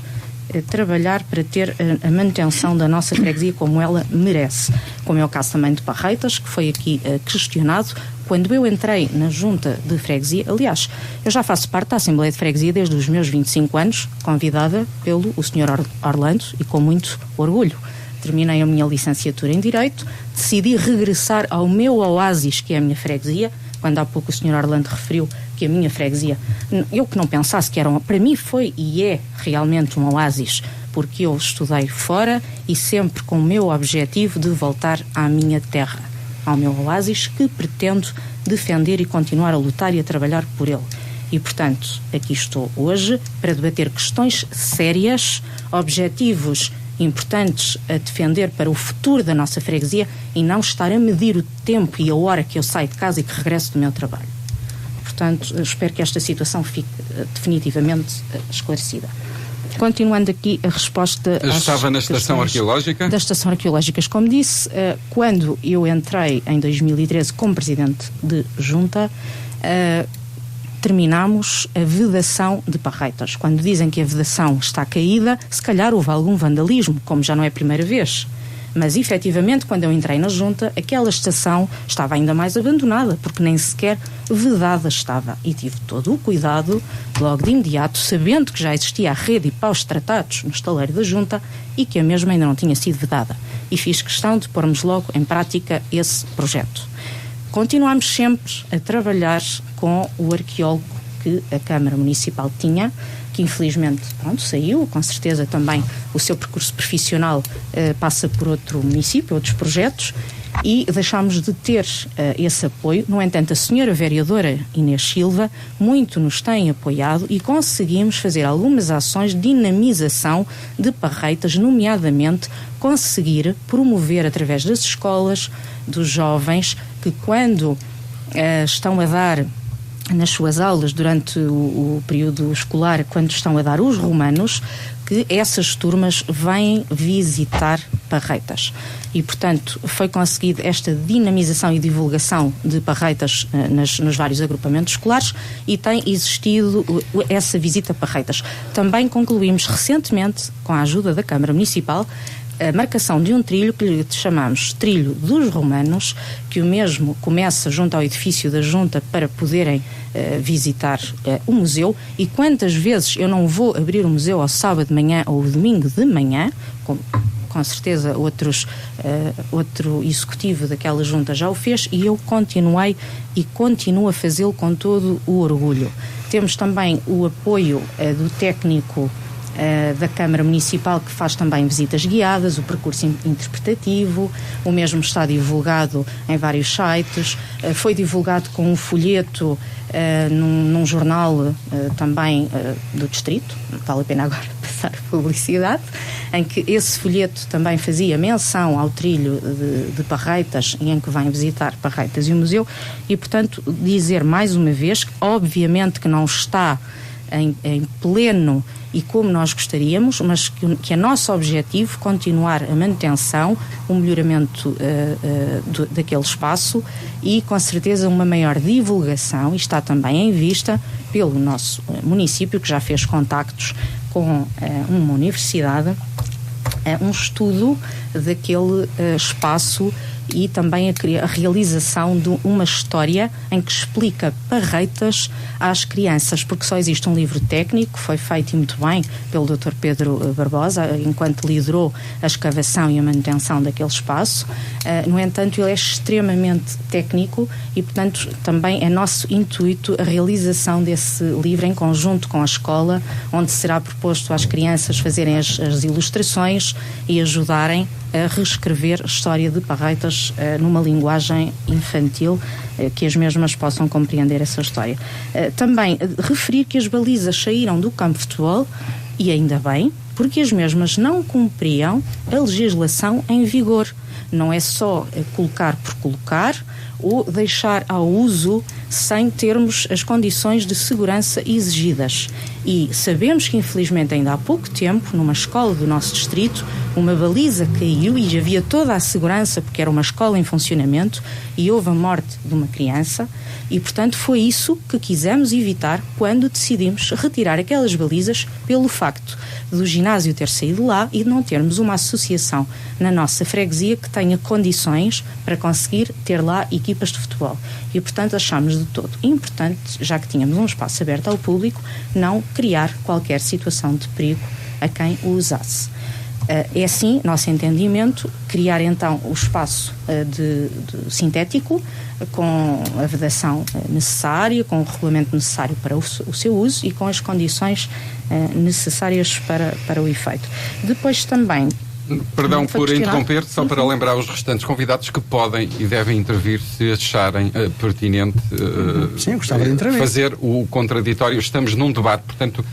a trabalhar para ter a manutenção da nossa freguesia como ela merece. Como é o caso também de Parreitas, que foi aqui questionado. Quando eu entrei na junta de freguesia, aliás, eu já faço parte da Assembleia de Freguesia desde os meus 25 anos, convidada pelo Sr. Orlando, e com muito orgulho. Terminei a minha licenciatura em Direito, decidi regressar ao meu oásis, que é a minha freguesia. Quando há pouco o Sr. Orlando referiu que a minha freguesia, eu que não pensasse que era para mim foi e é realmente um oásis, porque eu estudei fora e sempre com o meu objetivo de voltar à minha terra, ao meu oásis, que pretendo defender e continuar a lutar e a trabalhar por ele. E, portanto, aqui estou hoje para debater questões sérias, objetivos importantes a defender para o futuro da nossa freguesia, e não estar a medir o tempo e a hora que eu saio de casa e que regresso do meu trabalho. Portanto, espero que esta situação fique definitivamente esclarecida. Continuando aqui a resposta Estava na Estação Arqueológica? Das Estações Arqueológicas. Como disse, quando eu entrei em 2013 como Presidente de Junta, terminámos a vedação de Parreitas. Quando dizem que a vedação está caída, se calhar houve algum vandalismo, como já não é a primeira vez. Mas, efetivamente, quando eu entrei na Junta, aquela estação estava ainda mais abandonada, porque nem sequer vedada estava. E tive todo o cuidado, logo de imediato, sabendo que já existia a rede e paus tratados no estaleiro da Junta e que a mesma ainda não tinha sido vedada. E fiz questão de pormos logo em prática esse projeto. Continuamos sempre a trabalhar com o arqueólogo que a Câmara Municipal tinha, que infelizmente saiu, com certeza também o seu percurso profissional passa por outro município, outros projetos, e deixámos de ter esse apoio. No entanto, a senhora vereadora Inês Silva muito nos tem apoiado e conseguimos fazer algumas ações de dinamização de Parreitas, nomeadamente conseguir promover através das escolas, dos jovens, que quando estão a dar nas suas aulas durante o período escolar, quando estão a dar os romanos, que essas turmas vêm visitar Parreitas. E, portanto, foi conseguida esta dinamização e divulgação de Parreitas nos vários agrupamentos escolares e tem existido essa visita a Parreitas. Também concluímos recentemente, com a ajuda da Câmara Municipal, a marcação de um trilho que lhe chamamos Trilho dos Romanos, que o mesmo começa junto ao edifício da Junta para poderem visitar o museu. E quantas vezes eu não vou abrir o museu ao sábado de manhã ou ao domingo de manhã, com certeza outro executivo daquela junta já o fez, e eu continuei e continuo a fazê-lo com todo o orgulho. Temos também o apoio do técnico da Câmara Municipal, que faz também visitas guiadas, o percurso interpretativo, o mesmo está divulgado em vários sites, foi divulgado com um folheto num jornal também do distrito, vale a pena agora passar publicidade, em que esse folheto também fazia menção ao trilho de Parreitas, e em que vêm visitar Parreitas e o museu, e portanto dizer mais uma vez que obviamente que não está em pleno e como nós gostaríamos, mas que é nosso objetivo continuar a manutenção, o melhoramento daquele espaço e com certeza uma maior divulgação, e está também em vista pelo nosso município, que já fez contactos com uma universidade, um estudo daquele espaço e também a realização de uma história em que explica Parreitas às crianças, porque só existe um livro técnico, foi feito e muito bem pelo Dr. Pedro Barbosa, enquanto liderou a escavação e a manutenção daquele espaço. No entanto, ele é extremamente técnico e, portanto, também é nosso intuito a realização desse livro em conjunto com a escola, onde será proposto às crianças fazerem as ilustrações e ajudarem a reescrever a história de Parreitas numa linguagem infantil, que as mesmas possam compreender essa história. Também referir que as balizas saíram do campo de futebol, e ainda bem, porque as mesmas não cumpriam a legislação em vigor. Não é só colocar por colocar ou deixar ao uso sem termos as condições de segurança exigidas. E sabemos que, infelizmente, ainda há pouco tempo, numa escola do nosso distrito, uma baliza caiu e havia toda a segurança, porque era uma escola em funcionamento, e houve a morte de uma criança, e, portanto, foi isso que quisemos evitar quando decidimos retirar aquelas balizas, pelo facto do ginásio ter saído lá e de não termos uma associação na nossa freguesia que tenha condições para conseguir ter lá equipas de futebol. E, portanto, achámos de todo importante, já que tínhamos um espaço aberto ao público, não criar qualquer situação de perigo a quem o usasse. É assim, nosso entendimento, criar então o espaço de sintético, com a vedação necessária, com o regulamento necessário para o seu uso e com as condições necessárias para o efeito. Depois também... Perdão por interromper, só para lembrar os restantes convidados que podem e devem intervir se acharem pertinente Sim, gostava de intervir. Fazer o contraditório. Estamos num debate, portanto...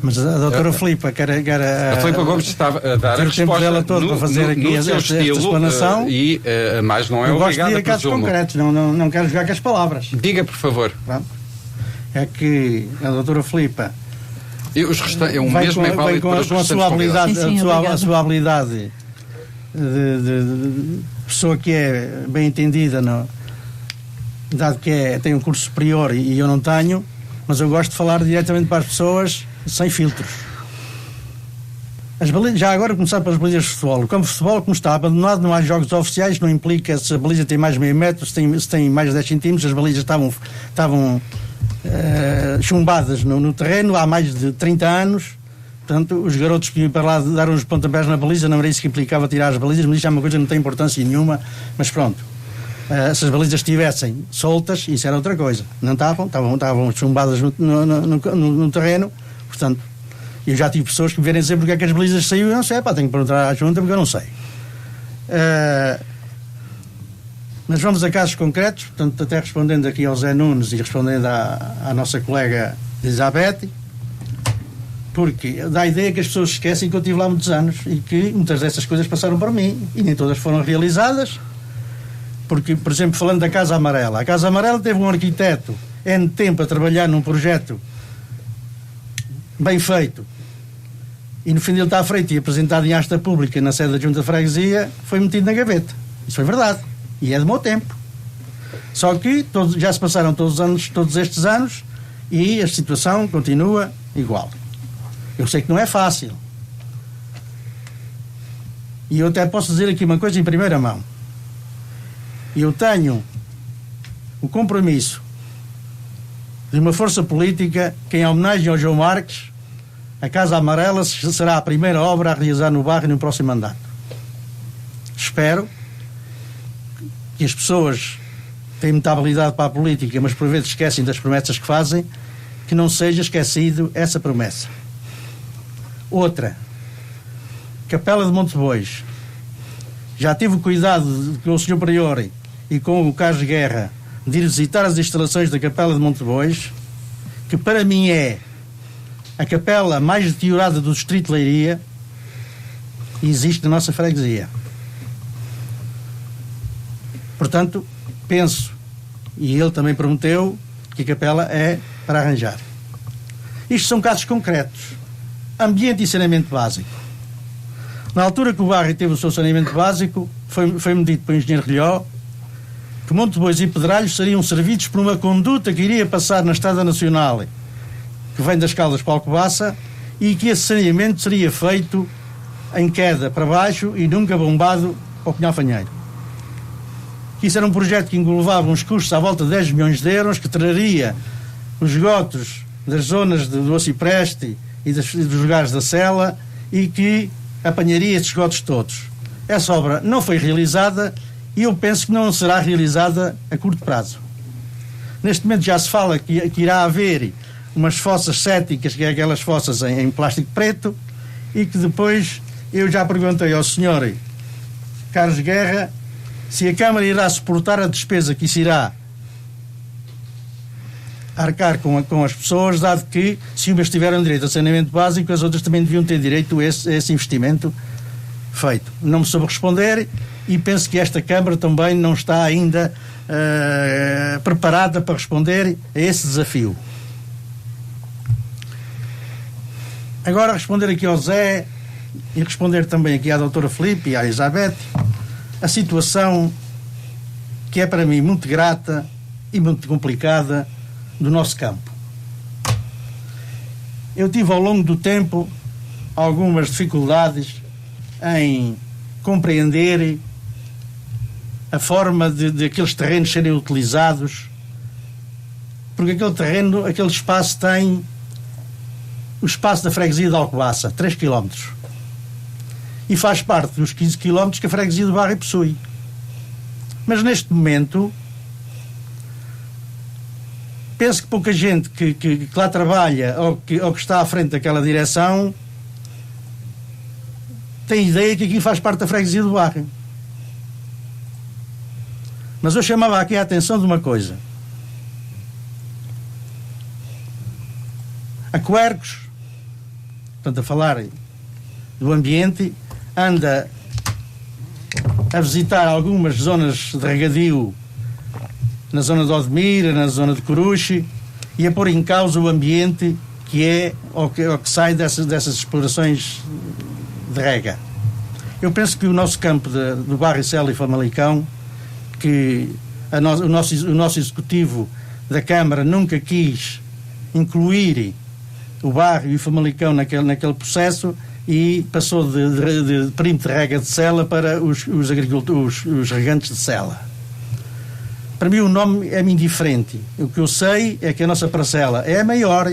Mas a doutora Filipa quer a Filipa Gomes estava a dar a resposta dela todo para fazer aqui esta explanação e mais não é eu obrigada, gosto de ir a casos concretos, não quero jogar com as palavras. Diga, por favor. Pronto. É que a doutora Filipa vai com a sua habilidade, a sua habilidade de pessoa que é bem entendida, dado que tem um curso superior e eu não tenho, mas eu gosto de falar diretamente para as pessoas sem filtros. Já agora começar pelas balizas de futebol. O campo de futebol, como está abandonado, não há jogos oficiais, não implica se a baliza tem mais de meio metro, se tem mais de 10 centímetros, as balizas estavam chumbadas no terreno há mais de 30 anos. Portanto, os garotos que iam para lá dar uns pontapés na baliza, não era isso que implicava tirar as balizas, mas isso é uma coisa que não tem importância nenhuma, mas pronto. Se as balizas estivessem soltas, isso era outra coisa. Não estavam chumbadas no terreno. Portanto, eu já tive pessoas que me vierem dizer porque é que as balizas saíram, eu não sei, tenho que perguntar à junta porque eu não sei. Mas vamos a casos concretos, portanto, até respondendo aqui ao Zé Nunes e respondendo à nossa colega Elizabeth, porque dá a ideia que as pessoas esquecem que eu estive lá muitos anos e que muitas dessas coisas passaram para mim e nem todas foram realizadas. Porque, por exemplo, falando da Casa Amarela, a Casa Amarela teve um arquiteto N tempo a trabalhar num projeto bem feito e no fim dele está feito e apresentado em asta pública na sede da Junta de Freguesia, foi metido na gaveta. Isso foi verdade. E é do meu tempo. Só que já se passaram todos estes anos e a situação continua igual. Eu sei que não é fácil. E eu até posso dizer aqui uma coisa em primeira mão. Eu tenho o compromisso de uma força política que, em homenagem ao João Marques, a Casa Amarela será a primeira obra a realizar no bairro no próximo mandato. Espero que as pessoas têm muita habilidade para a política, mas por vezes esquecem das promessas que fazem, que não seja esquecido essa promessa. Outra, Capela de Montebois. Já tive o cuidado com o Sr. Prior e com o Carlos Guerra de ir visitar as instalações da Capela de Montebois, que para mim é a capela mais deteriorada do distrito de Leiria e existe na nossa freguesia. Portanto, penso, e ele também prometeu, que a capela é para arranjar. Isto são casos concretos. Ambiente e saneamento básico. Na altura que o bairro teve o seu saneamento básico, foi-me dito pelo engenheiro Rilhó que Montebois e Pedralhos seriam servidos por uma conduta que iria passar na Estrada Nacional, que vem das Caldas para Alcobaça, e que esse saneamento seria feito em queda para baixo e nunca bombado ao Pinhal Fanheiro. Isso era um projeto que englobava uns custos à volta de 10 milhões de euros, que traria os esgotos das zonas do Ocipreste e dos lugares da Sela e que apanharia esses esgotos todos. Essa obra não foi realizada e eu penso que não será realizada a curto prazo. Neste momento já se fala que irá haver umas fossas céticas, que é aquelas fossas em plástico preto, e que depois eu já perguntei ao senhor Carlos Guerra se a Câmara irá suportar a despesa que isso irá arcar com as pessoas, dado que se umas tiveram direito a saneamento básico, as outras também deviam ter direito a esse investimento feito. Não me soube responder e penso que esta Câmara também não está ainda preparada para responder a esse desafio. Agora responder aqui ao Zé e responder também aqui à doutora Filipe e à Elizabeth a situação que é para mim muito grata e muito complicada do nosso campo. Eu tive ao longo do tempo algumas dificuldades em compreender a forma de aqueles terrenos serem utilizados, porque aquele espaço tem o espaço da freguesia de Alcobaça, 3 km, e faz parte dos 15 km que a freguesia do Barro possui. Mas neste momento penso que pouca gente que lá trabalha ou que está à frente daquela direção tem ideia que aqui faz parte da freguesia do Barro. Mas eu chamava aqui a atenção de uma coisa. A Quercos, portanto a falar do ambiente, anda a visitar algumas zonas de regadio na zona de Odmira, na zona de Coruche, e a pôr em causa o ambiente que é o que sai dessas explorações de rega. Eu penso que o nosso campo do Barro Sela e Famalicão, que o nosso executivo da Câmara nunca quis incluir o Barro e o Famalicão naquele processo e passou de perímetro de rega de Sela para os agricultores, os regantes de Sela. Para mim o nome é-me indiferente. O que eu sei é que a nossa parcela é a maior.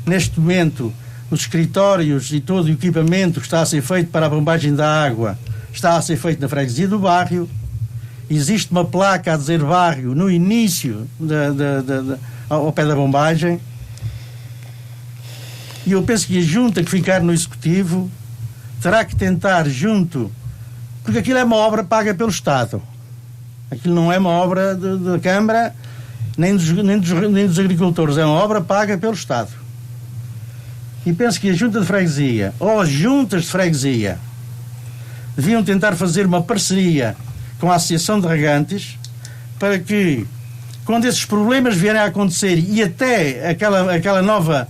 Neste momento, os escritórios e todo o equipamento que está a ser feito para a bombagem da água está a ser feito na freguesia do Barro. Existe uma placa a dizer Barro no início ao pé da bombagem. E eu penso que a junta que ficar no executivo terá que tentar junto, porque aquilo é uma obra paga pelo Estado. Aquilo não é uma obra da Câmara nem dos agricultores, é uma obra paga pelo Estado. E penso que a junta de freguesia ou as juntas de freguesia deviam tentar fazer uma parceria com a Associação de Regantes para que, quando esses problemas vierem a acontecer e até aquela nova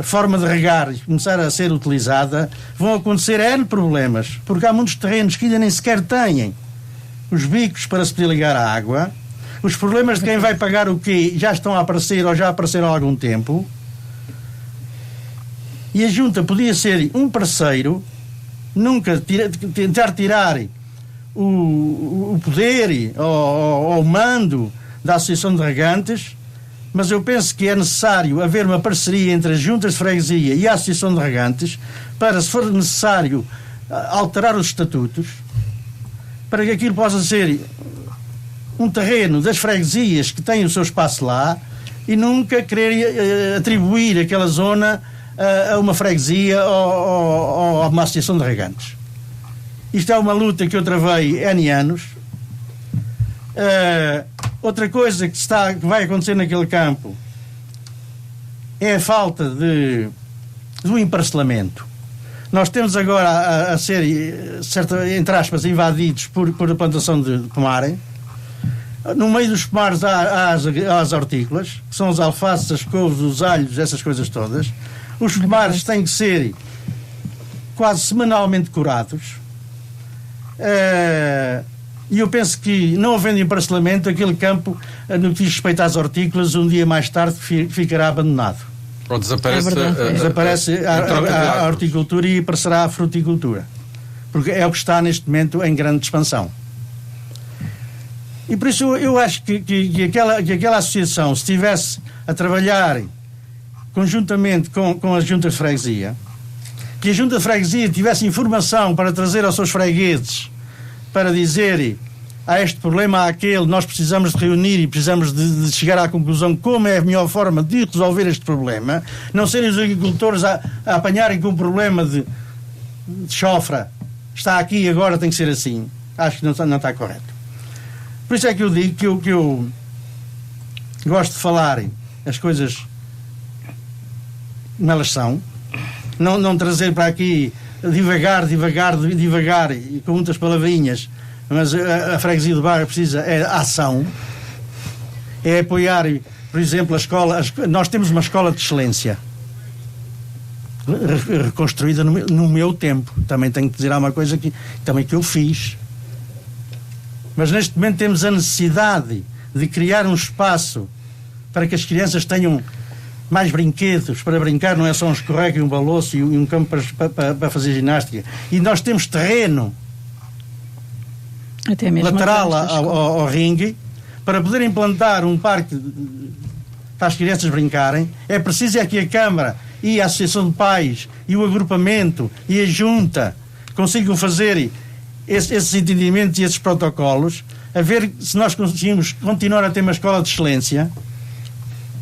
forma de regar e começar a ser utilizada, vão acontecer N problemas, porque há muitos terrenos que ainda nem sequer têm os bicos para se poder ligar à água. Os problemas de quem vai pagar o quê já estão a aparecer ou já apareceram há algum tempo. E a Junta podia ser um parceiro, nunca tentar tirar o poder ou o mando da Associação de Regantes, mas eu penso que é necessário haver uma parceria entre as juntas de freguesia e a Associação de Regantes para, se for necessário, alterar os estatutos, para que aquilo possa ser um terreno das freguesias que têm o seu espaço lá e nunca querer atribuir aquela zona a uma freguesia ou a uma Associação de Regantes. Isto é uma luta que eu travei N anos. Outra coisa que vai acontecer naquele campo é a falta do emparcelamento. Nós temos agora a ser, entre aspas, invadidos por a plantação de pomar. No meio dos pomares há as hortícolas, que são os alfaces, as couves, os alhos, essas coisas todas. Os pomares têm que ser quase semanalmente curados. E eu penso que, não havendo emparcelamento, aquele campo, no que diz respeito às hortícolas, um dia mais tarde ficará abandonado. Ou desaparece, desaparece a horticultura e aparecerá a fruticultura. Porque é o que está neste momento em grande expansão. E por isso eu acho que aquela associação, se estivesse a trabalhar conjuntamente com as juntas de freguesia, que a junta de freguesia tivesse informação para trazer aos seus fregueses, para dizer: há este problema, há aquele, nós precisamos de reunir e precisamos de chegar à conclusão como é a melhor forma de resolver este problema, não serem os agricultores a apanharem com um problema de chofra, está aqui e agora tem que ser assim. Acho que não está correto. Por isso é que eu digo que eu gosto de falar as coisas como elas são, não trazer para aqui devagar e com muitas palavrinhas, mas a freguesia do bairro precisa é ação, é apoiar, por exemplo, a escola. Nós temos uma escola de excelência reconstruída no meu tempo. Também tenho que dizer uma coisa que eu fiz. Mas neste momento temos a necessidade de criar um espaço para que as crianças tenham mais brinquedos para brincar, não é só um escorrego e um baloço e um campo para fazer ginástica. E nós temos terreno até mesmo lateral ao ringue para poder implantar um parque para as crianças brincarem. É preciso que a Câmara e a Associação de Pais e o agrupamento e a Junta consigam fazer esses entendimentos e esses protocolos, a ver se nós conseguimos continuar a ter uma escola de excelência.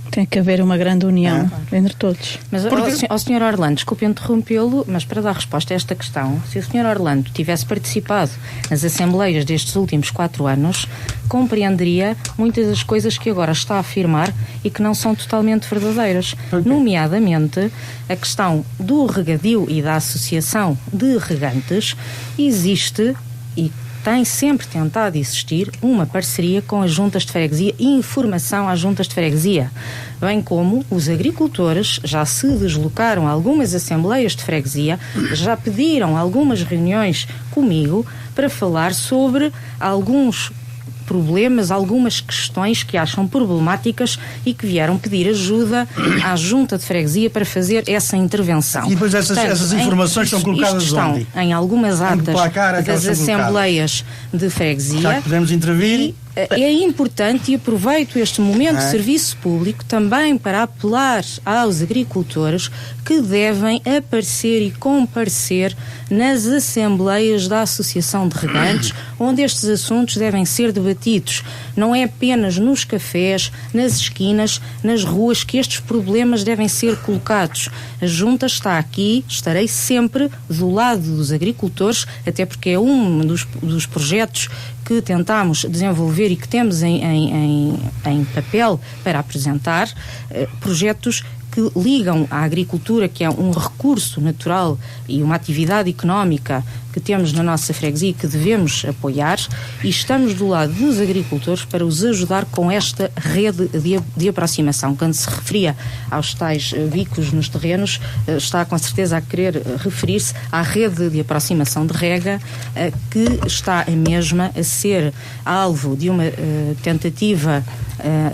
Tem que haver uma grande união entre todos. Mas, ao Sr. Orlando, desculpe interrompê-lo, mas para dar resposta a esta questão, se o Sr. Orlando tivesse participado nas assembleias destes últimos 4 anos, compreenderia muitas das coisas que agora está a afirmar e que não são totalmente verdadeiras. Nomeadamente, a questão do regadio e da associação de regantes. Existe e tem sempre tentado existir uma parceria com as juntas de freguesia e informação às juntas de freguesia, bem como os agricultores já se deslocaram a algumas assembleias de freguesia, já pediram algumas reuniões comigo para falar sobre alguns problemas, algumas questões que acham problemáticas e que vieram pedir ajuda à junta de freguesia para fazer essa intervenção. E depois essas informações são colocadas onde? Estão em algumas atas das assembleias de freguesia. Já que podemos intervir. É importante, e aproveito este momento de serviço público também para apelar aos agricultores que devem aparecer e comparecer nas assembleias da Associação de Regantes, onde estes assuntos devem ser debatidos. Não é apenas nos cafés, nas esquinas, nas ruas que estes problemas devem ser colocados. A Junta está aqui, estarei sempre do lado dos agricultores, até porque é um dos projetos que tentamos desenvolver e que temos em papel para apresentar, projetos que ligam à agricultura, que é um recurso natural e uma atividade económica que temos na nossa freguesia e que devemos apoiar, e estamos do lado dos agricultores para os ajudar com esta rede de aproximação. Quando se referia aos tais bicos nos terrenos, está com certeza a querer referir-se à rede de aproximação de rega, que está a mesma a ser alvo de uma tentativa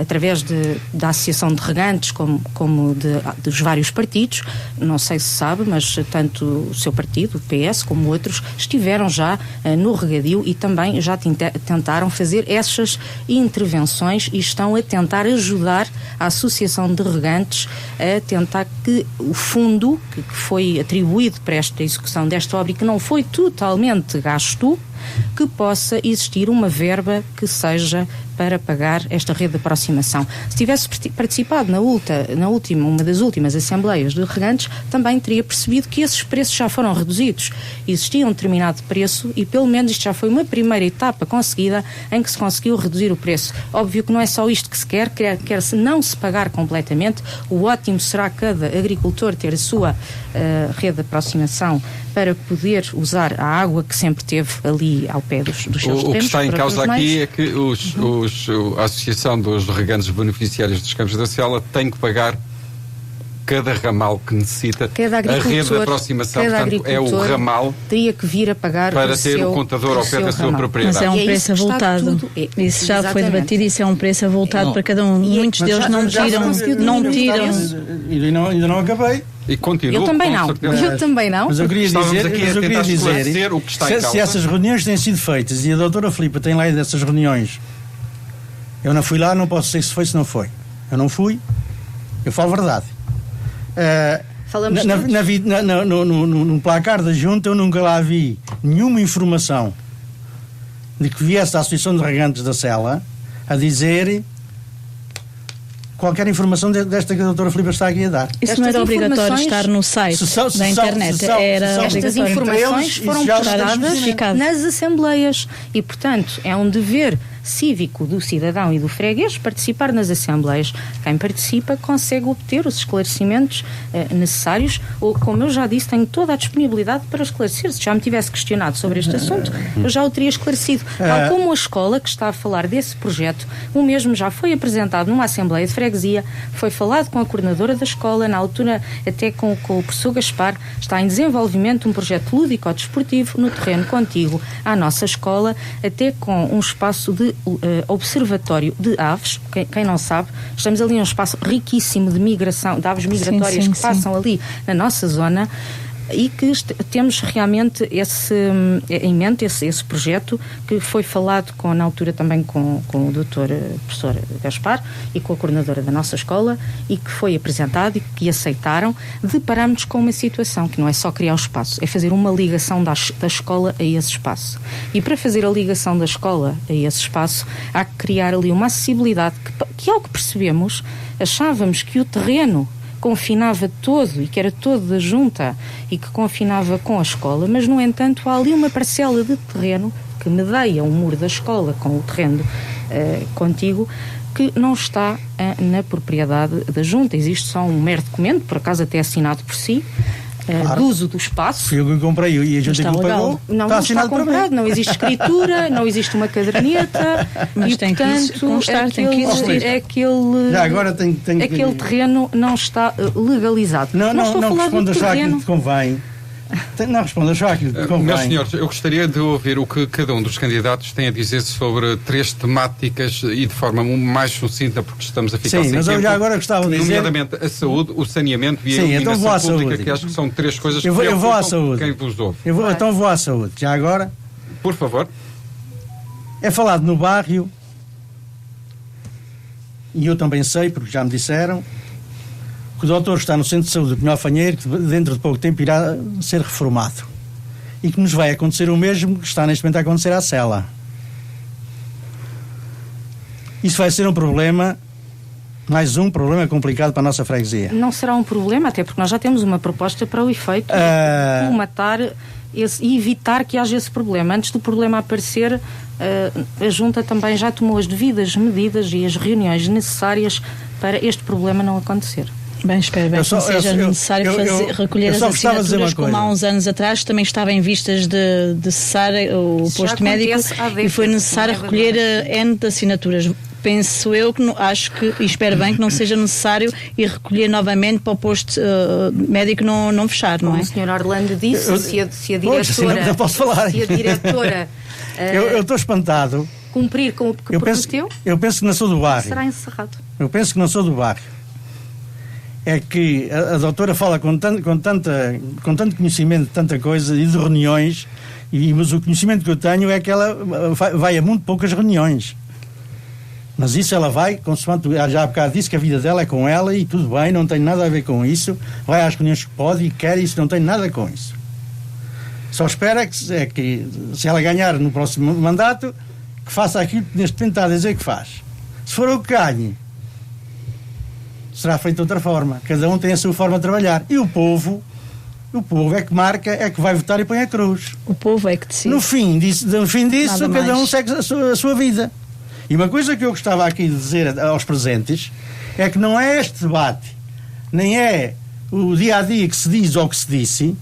através da Associação de Regantes como dos vários partidos. Não sei se sabe, mas tanto o seu partido, o PS, como outros, estiveram já no regadio e também já tentaram fazer essas intervenções e estão a tentar ajudar a Associação de Regantes a tentar que o fundo que foi atribuído para esta execução desta obra e que não foi totalmente gasto, que possa existir uma verba que seja para pagar esta rede de aproximação. Se tivesse participado uma das últimas assembleias de regantes, também teria percebido que esses preços já foram reduzidos. Existia um determinado preço e pelo menos isto já foi uma primeira etapa conseguida em que se conseguiu reduzir o preço. Óbvio que não é só isto que se quer-se não se pagar completamente. O ótimo será cada agricultor ter a sua rede de aproximação para poder usar a água que sempre teve ali ao pé dos seus terrenos. O que está em causa aqui é que a Associação dos Regantes Beneficiários dos Campos da Sela tem que pagar cada ramal que necessita. A rede de aproximação, portanto, é o ramal, teria que vir a pagar para ter o contador ao pé da sua propriedade. Mas é um preço avultado. Isso já foi debatido, isso é um preço avultado para cada um. Muitos deles não tiram. Ainda não acabei. E continua. Eu também não. Mas eu queria dizer o que está em causa. Se essas reuniões têm sido feitas e a doutora Filipa tem lá ido dessas reuniões, eu não fui lá, não posso dizer se foi, se não foi. Eu não fui, eu falo a verdade. No placar da junta eu nunca lá vi nenhuma informação de que viesse a Associação de Regantes da Sela a dizer qualquer informação desta que a doutora Filipa está aqui a dar. Isso não era obrigatório estar no site da internet. Estas informações foram prestadas nas assembleias e, portanto, é um dever cívico do cidadão e do freguês participar nas assembleias. Quem participa consegue obter os esclarecimentos necessários, ou, como eu já disse, tenho toda a disponibilidade para esclarecer. Se já me tivesse questionado sobre este assunto, eu já o teria esclarecido. Tal como a escola que está a falar desse projeto, o mesmo já foi apresentado numa assembleia de freguesia, foi falado com a coordenadora da escola, na altura até com o professor Gaspar, está em desenvolvimento um projeto lúdico-desportivo no terreno contíguo à nossa escola, até com um espaço de observatório de aves. Quem não sabe, estamos ali em um espaço riquíssimo de migração, de aves migratórias que passam ali na nossa zona, e que temos realmente em mente esse projeto que foi falado na altura também com o doutor professor Gaspar e com a coordenadora da nossa escola, e que foi apresentado e que aceitaram. Deparamos-nos com uma situação que não é só criar o espaço, é fazer uma ligação da escola a esse espaço. E para fazer a ligação da escola a esse espaço, há que criar ali uma acessibilidade que ao que percebemos, achávamos que o terreno confinava todo e que era todo da junta e que confinava com a escola, mas no entanto há ali uma parcela de terreno que medeia o muro da escola com o terreno contíguo, que não está na propriedade da junta. Existe só um mero documento, por acaso até assinado por si, do uso do espaço. Fui eu que comprei e a junta que o pagou. Não está comprado, não existe escritura, não existe uma caderneta, mas e tem portanto que constar, tem que existir. Aquele terreno não está legalizado. Não responda só aquilo que convém. Não responda só aquilo que convém. Meus senhores, eu gostaria de ouvir o que cada um dos candidatos tem a dizer sobre 3 temáticas e de forma mais sucinta, porque estamos a ficar sem tempo. Sim, mas eu já agora gostava de dizer... Nomeadamente a saúde, o saneamento e a iluminação pública, que acho que são 3 coisas que eu vou à saúde. Quem vos ouve. Então vou à saúde. Já agora... Por favor. É falado no bairro, e eu também sei, porque já me disseram, que o doutor está no Centro de Saúde do Pinhal Fanheiro, que dentro de pouco tempo irá ser reformado. E que nos vai acontecer o mesmo que está neste momento a acontecer à Sela. Isso vai ser um problema, mais um problema complicado para a nossa freguesia. Não será um problema, até porque nós já temos uma proposta para o efeito de colmatar e evitar que haja esse problema. Antes do problema aparecer, a Junta também já tomou as devidas medidas e as reuniões necessárias para este problema não acontecer. Bem, espero bem que não seja necessário recolher as assinaturas, como há uns anos atrás também estava em vistas de cessar o posto médico e foi necessário recolher N de assinaturas. Penso eu que acho que, e espero bem que não seja necessário ir recolher novamente para o posto médico não fechar, não é? Como o Sr. Orlando disse, se a diretora... Não posso falar. Se a diretora... eu estou espantado. Cumprir com o que prometeu... Eu penso que não sou do barrio. Será encerrado. Eu penso que não sou do barrio. É que a doutora fala com tanto conhecimento de tanta coisa e de reuniões, mas o conhecimento que eu tenho é que ela vai a muito poucas reuniões. Mas isso ela vai, consoante já há bocado disse que a vida dela é com ela e tudo bem, não tem nada a ver com isso, vai às reuniões que pode e quer, isso não tem nada com isso. Só espera que se ela ganhar no próximo mandato, que faça aquilo que neste momento está a dizer que faz. Se for o que ganhe, será feito de outra forma. Cada um tem a sua forma de trabalhar. E o povo é que marca, é que vai votar e põe a cruz. O povo é que decide. No fim disso, cada um segue a sua vida. E uma coisa que eu gostava aqui de dizer aos presentes é que não é este debate, nem é o dia-a-dia que se diz ou que se disse,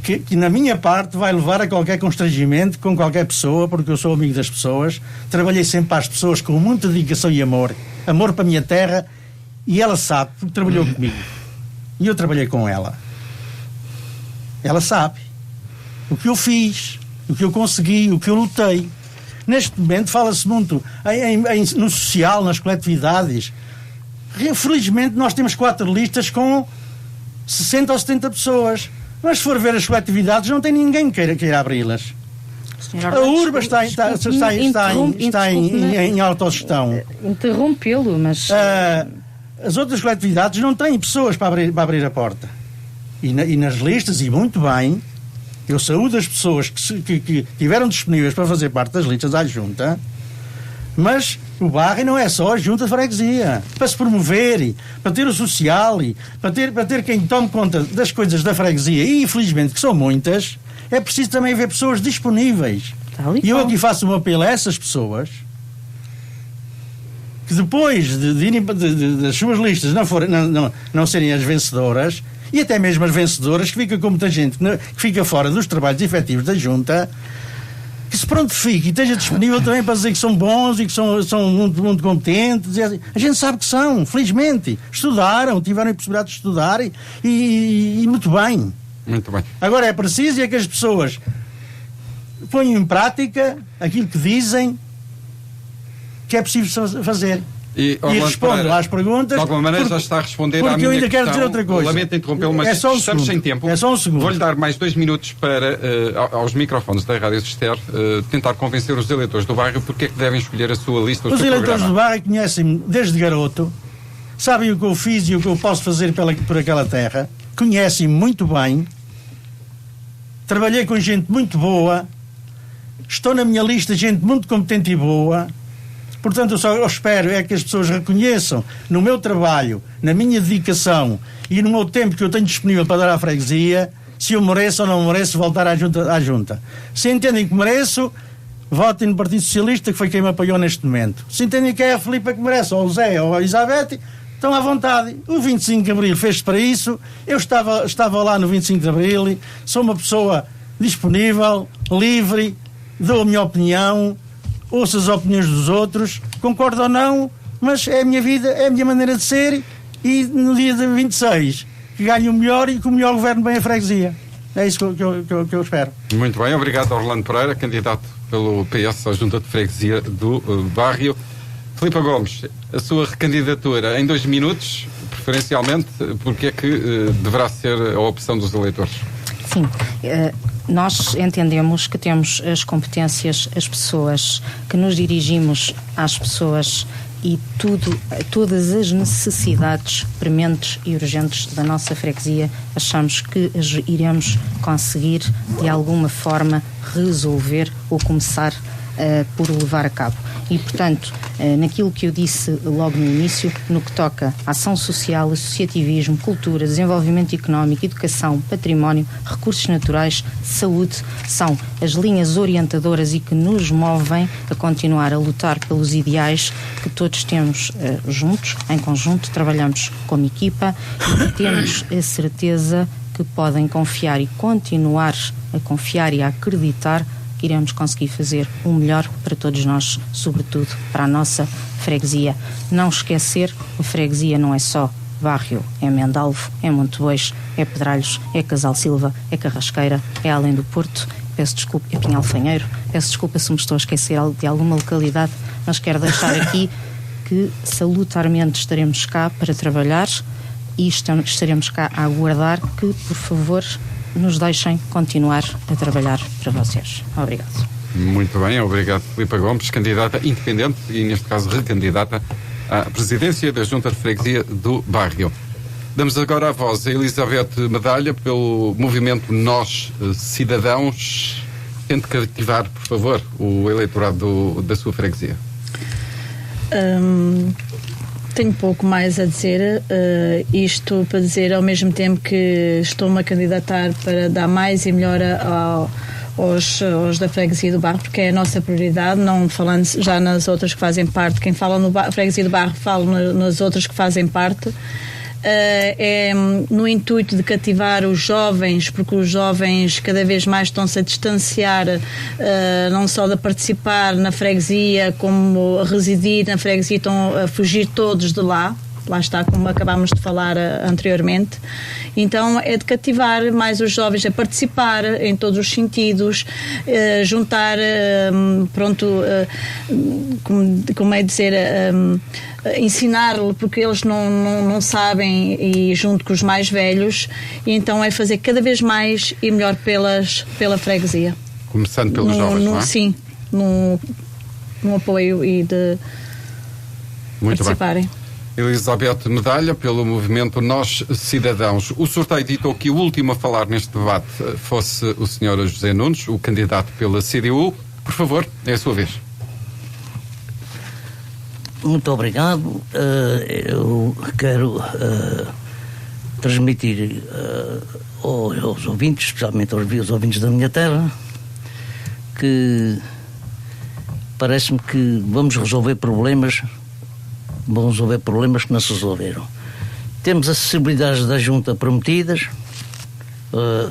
que na minha parte vai levar a qualquer constrangimento com qualquer pessoa, porque eu sou amigo das pessoas, trabalhei sempre para as pessoas com muita dedicação e amor para a minha terra, e ela sabe, porque trabalhou comigo. E eu trabalhei com ela. Ela sabe o que eu fiz, o que eu consegui, o que eu lutei. Neste momento fala-se muito no social, nas coletividades. Felizmente nós temos 4 listas com 60 ou 70 pessoas. Mas se for ver as coletividades, não tem ninguém que queira abri-las. A Urba está em autogestão. Interrompê-lo, mas... As outras coletividades não têm pessoas para abrir a porta. E nas listas, e muito bem, eu saúdo as pessoas que tiveram disponíveis para fazer parte das listas à junta, mas o barrio não é só a junta de freguesia. Para se promover, para ter o social, para ter quem tome conta das coisas da freguesia, e infelizmente que são muitas, é preciso também haver pessoas disponíveis. E eu aqui faço um apelo a essas pessoas que depois das suas listas não serem as vencedoras, e até mesmo as vencedoras, que fica com muita gente que fica fora dos trabalhos efetivos da junta, que se prontifique e esteja disponível também para dizer que são bons e que são muito competentes. A gente sabe que são, felizmente. Estudaram, tiveram a possibilidade de estudar e muito bem. Muito bem. Agora é preciso que as pessoas ponham em prática aquilo que dizem que é possível fazer. E respondo às perguntas. De alguma maneira já está a responder à minha questão. Porque eu ainda quero dizer outra coisa. Lamento interrompê-lo, mas estamos sem tempo. É só um segundo. Vou-lhe dar mais 2 minutos para, aos microfones da Rádio Ester, tentar convencer os eleitores do bairro porque é que devem escolher a sua lista. Os eleitores do bairro conhecem-me desde garoto, sabem o que eu fiz e o que eu posso fazer por aquela terra, conhecem-me muito bem, trabalhei com gente muito boa, estou na minha lista gente muito competente e boa. Portanto, eu espero é que as pessoas reconheçam no meu trabalho, na minha dedicação e no meu tempo que eu tenho disponível para dar à freguesia, se eu mereço ou não mereço voltar à junta. Se entendem que mereço, votem no Partido Socialista, que foi quem me apoiou neste momento. Se entendem que é a Filipa que merece, ou o Zé, ou a Elizabeth, estão à vontade. O 25 de Abril fez-se para isso. Eu estava lá no 25 de Abril, sou uma pessoa disponível, livre, dou a minha opinião, ouço as opiniões dos outros, concordo ou não, mas é a minha vida, é a minha maneira de ser, e no dia de 26 que ganhe o melhor e que o melhor governe bem a freguesia. É isso que eu espero. Muito bem, obrigado Orlando Pereira, candidato pelo PS à Junta de Freguesia do Barrio. Filipa Gomes, a sua recandidatura em 2 minutos, preferencialmente, porque é que deverá ser a opção dos eleitores? Sim, nós entendemos que temos as competências, as pessoas, que nos dirigimos às pessoas e todas as necessidades prementes e urgentes da nossa freguesia, achamos que as iremos conseguir de alguma forma resolver ou começar por levar a cabo. E, portanto, naquilo que eu disse logo no início, no que toca à ação social, associativismo, cultura, desenvolvimento económico, educação, património, recursos naturais, saúde, são as linhas orientadoras e que nos movem a continuar a lutar pelos ideais que todos temos juntos, em conjunto, trabalhamos como equipa e temos a certeza que podem confiar e continuar a confiar e a acreditar que iremos conseguir fazer o melhor para todos nós, sobretudo para a nossa freguesia. Não esquecer, a freguesia não é só Barrio, é Mendalvo, é Montebois, é Pedralhos, é Casal Silva, é Carrasqueira, é Além do Porto, peço desculpa, é Pinhalfanheiro, peço desculpa se me estou a esquecer de alguma localidade, mas quero deixar aqui que salutarmente estaremos cá para trabalhar e estaremos cá a aguardar que, por favor, nos deixem continuar a trabalhar para vocês. Obrigado. Muito bem, obrigado, Filipa Gomes, candidata independente e, neste caso, recandidata à presidência da Junta de Freguesia do Barrio. Damos agora a voz a Elizabeth Medalha, pelo movimento Nós Cidadãos. Tente cativar, por favor, o eleitorado da sua freguesia. Tenho pouco mais a dizer, isto para dizer ao mesmo tempo que estou-me a candidatar para dar mais e melhor aos da freguesia do Barro, porque é a nossa prioridade, não falando já nas outras que fazem parte. Quem fala no freguesia do Barro fala nas outras que fazem parte. É no intuito de cativar os jovens, porque os jovens cada vez mais estão-se a distanciar não só de participar na freguesia, como a residir na freguesia, estão a fugir todos de lá está, como acabámos de falar anteriormente. Então é de cativar mais os jovens a participar em todos os sentidos, juntar, como é dizer, ensinar-lhe, porque eles não sabem, e junto com os mais velhos, e então é fazer cada vez mais e melhor pela freguesia. Começando pelos jovens, não é? Sim, no apoio e de muito participarem. Bem. Elizabeth Medalha, pelo movimento Nós Cidadãos. O sorteio ditou que o último a falar neste debate fosse o Sr. José Nunes, o candidato pela CDU. Por favor, é a sua vez. Muito obrigado. Eu quero transmitir aos ouvintes, especialmente aos ouvintes da minha terra, que parece-me que vamos resolver problemas que não se resolveram. Temos as acessibilidades da Junta prometidas,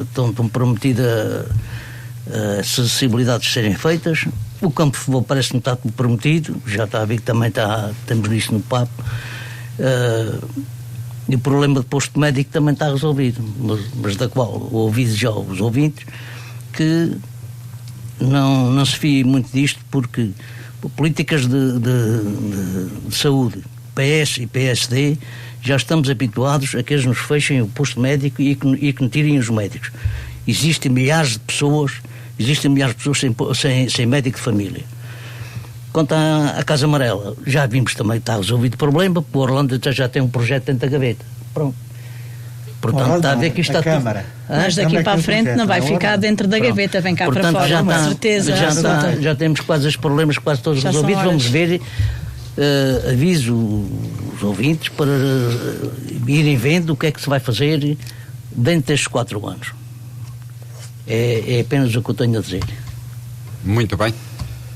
estão prometidas as acessibilidades serem feitas. O campo de futebol parece-me estar prometido, já está a ver que também temos isso no papo. E o problema do posto médico também está resolvido, mas da qual ouvi já os ouvintes que não se fie muito disto, porque políticas de saúde, PS e PSD, já estamos habituados a que eles nos fechem o posto médico e que nos tirem os médicos. Existem milhares de pessoas sem médico de família. Quanto à Casa Amarela, já vimos também que está resolvido o problema, porque o Orlando já tem um projeto dentro da gaveta. Pronto. Portanto, está a ver que isto está tudo. Mas daqui para a frente não vai ficar dentro da gaveta, vem cá para fora, com certeza. Já temos quase os problemas quase todos resolvidos. Vamos ver, aviso os ouvintes para irem vendo o que é que se vai fazer dentro destes 4 anos. É apenas o que eu tenho a dizer. Muito bem.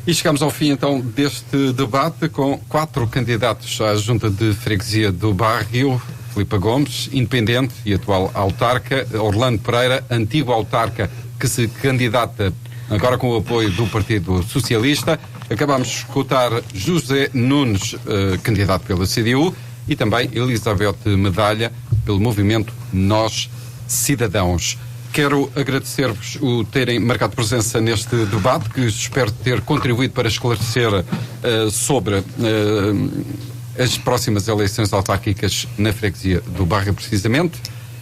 E chegamos ao fim então deste debate com 4 candidatos à Junta de Freguesia do Barrio. Filipa Gomes, independente e atual autarca. Orlando Pereira, antigo autarca, que se candidata agora com o apoio do Partido Socialista. Acabámos de escutar José Nunes, candidato pela CDU, e também Elizabeth Medalha, pelo movimento Nós Cidadãos. Quero agradecer-vos o terem marcado presença neste debate, que espero ter contribuído para esclarecer sobre as próximas eleições autárquicas na freguesia do Barrio, precisamente,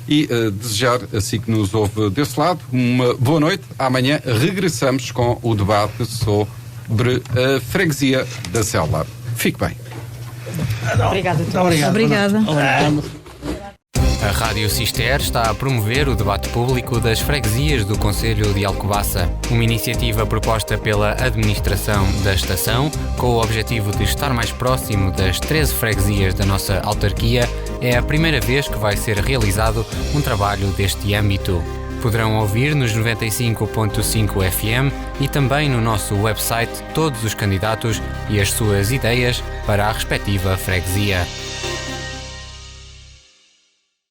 e desejar, assim que nos ouve desse lado, uma boa noite. Amanhã regressamos com o debate sobre a freguesia da Cela. Fique bem. Obrigada. Obrigada. A Rádio Cister está a promover o debate público das freguesias do Concelho de Alcobaça, uma iniciativa proposta pela administração da estação, com o objetivo de estar mais próximo das 13 freguesias da nossa autarquia. É a primeira vez que vai ser realizado um trabalho deste âmbito. Poderão ouvir nos 95.5 FM e também no nosso website todos os candidatos e as suas ideias para a respectiva freguesia.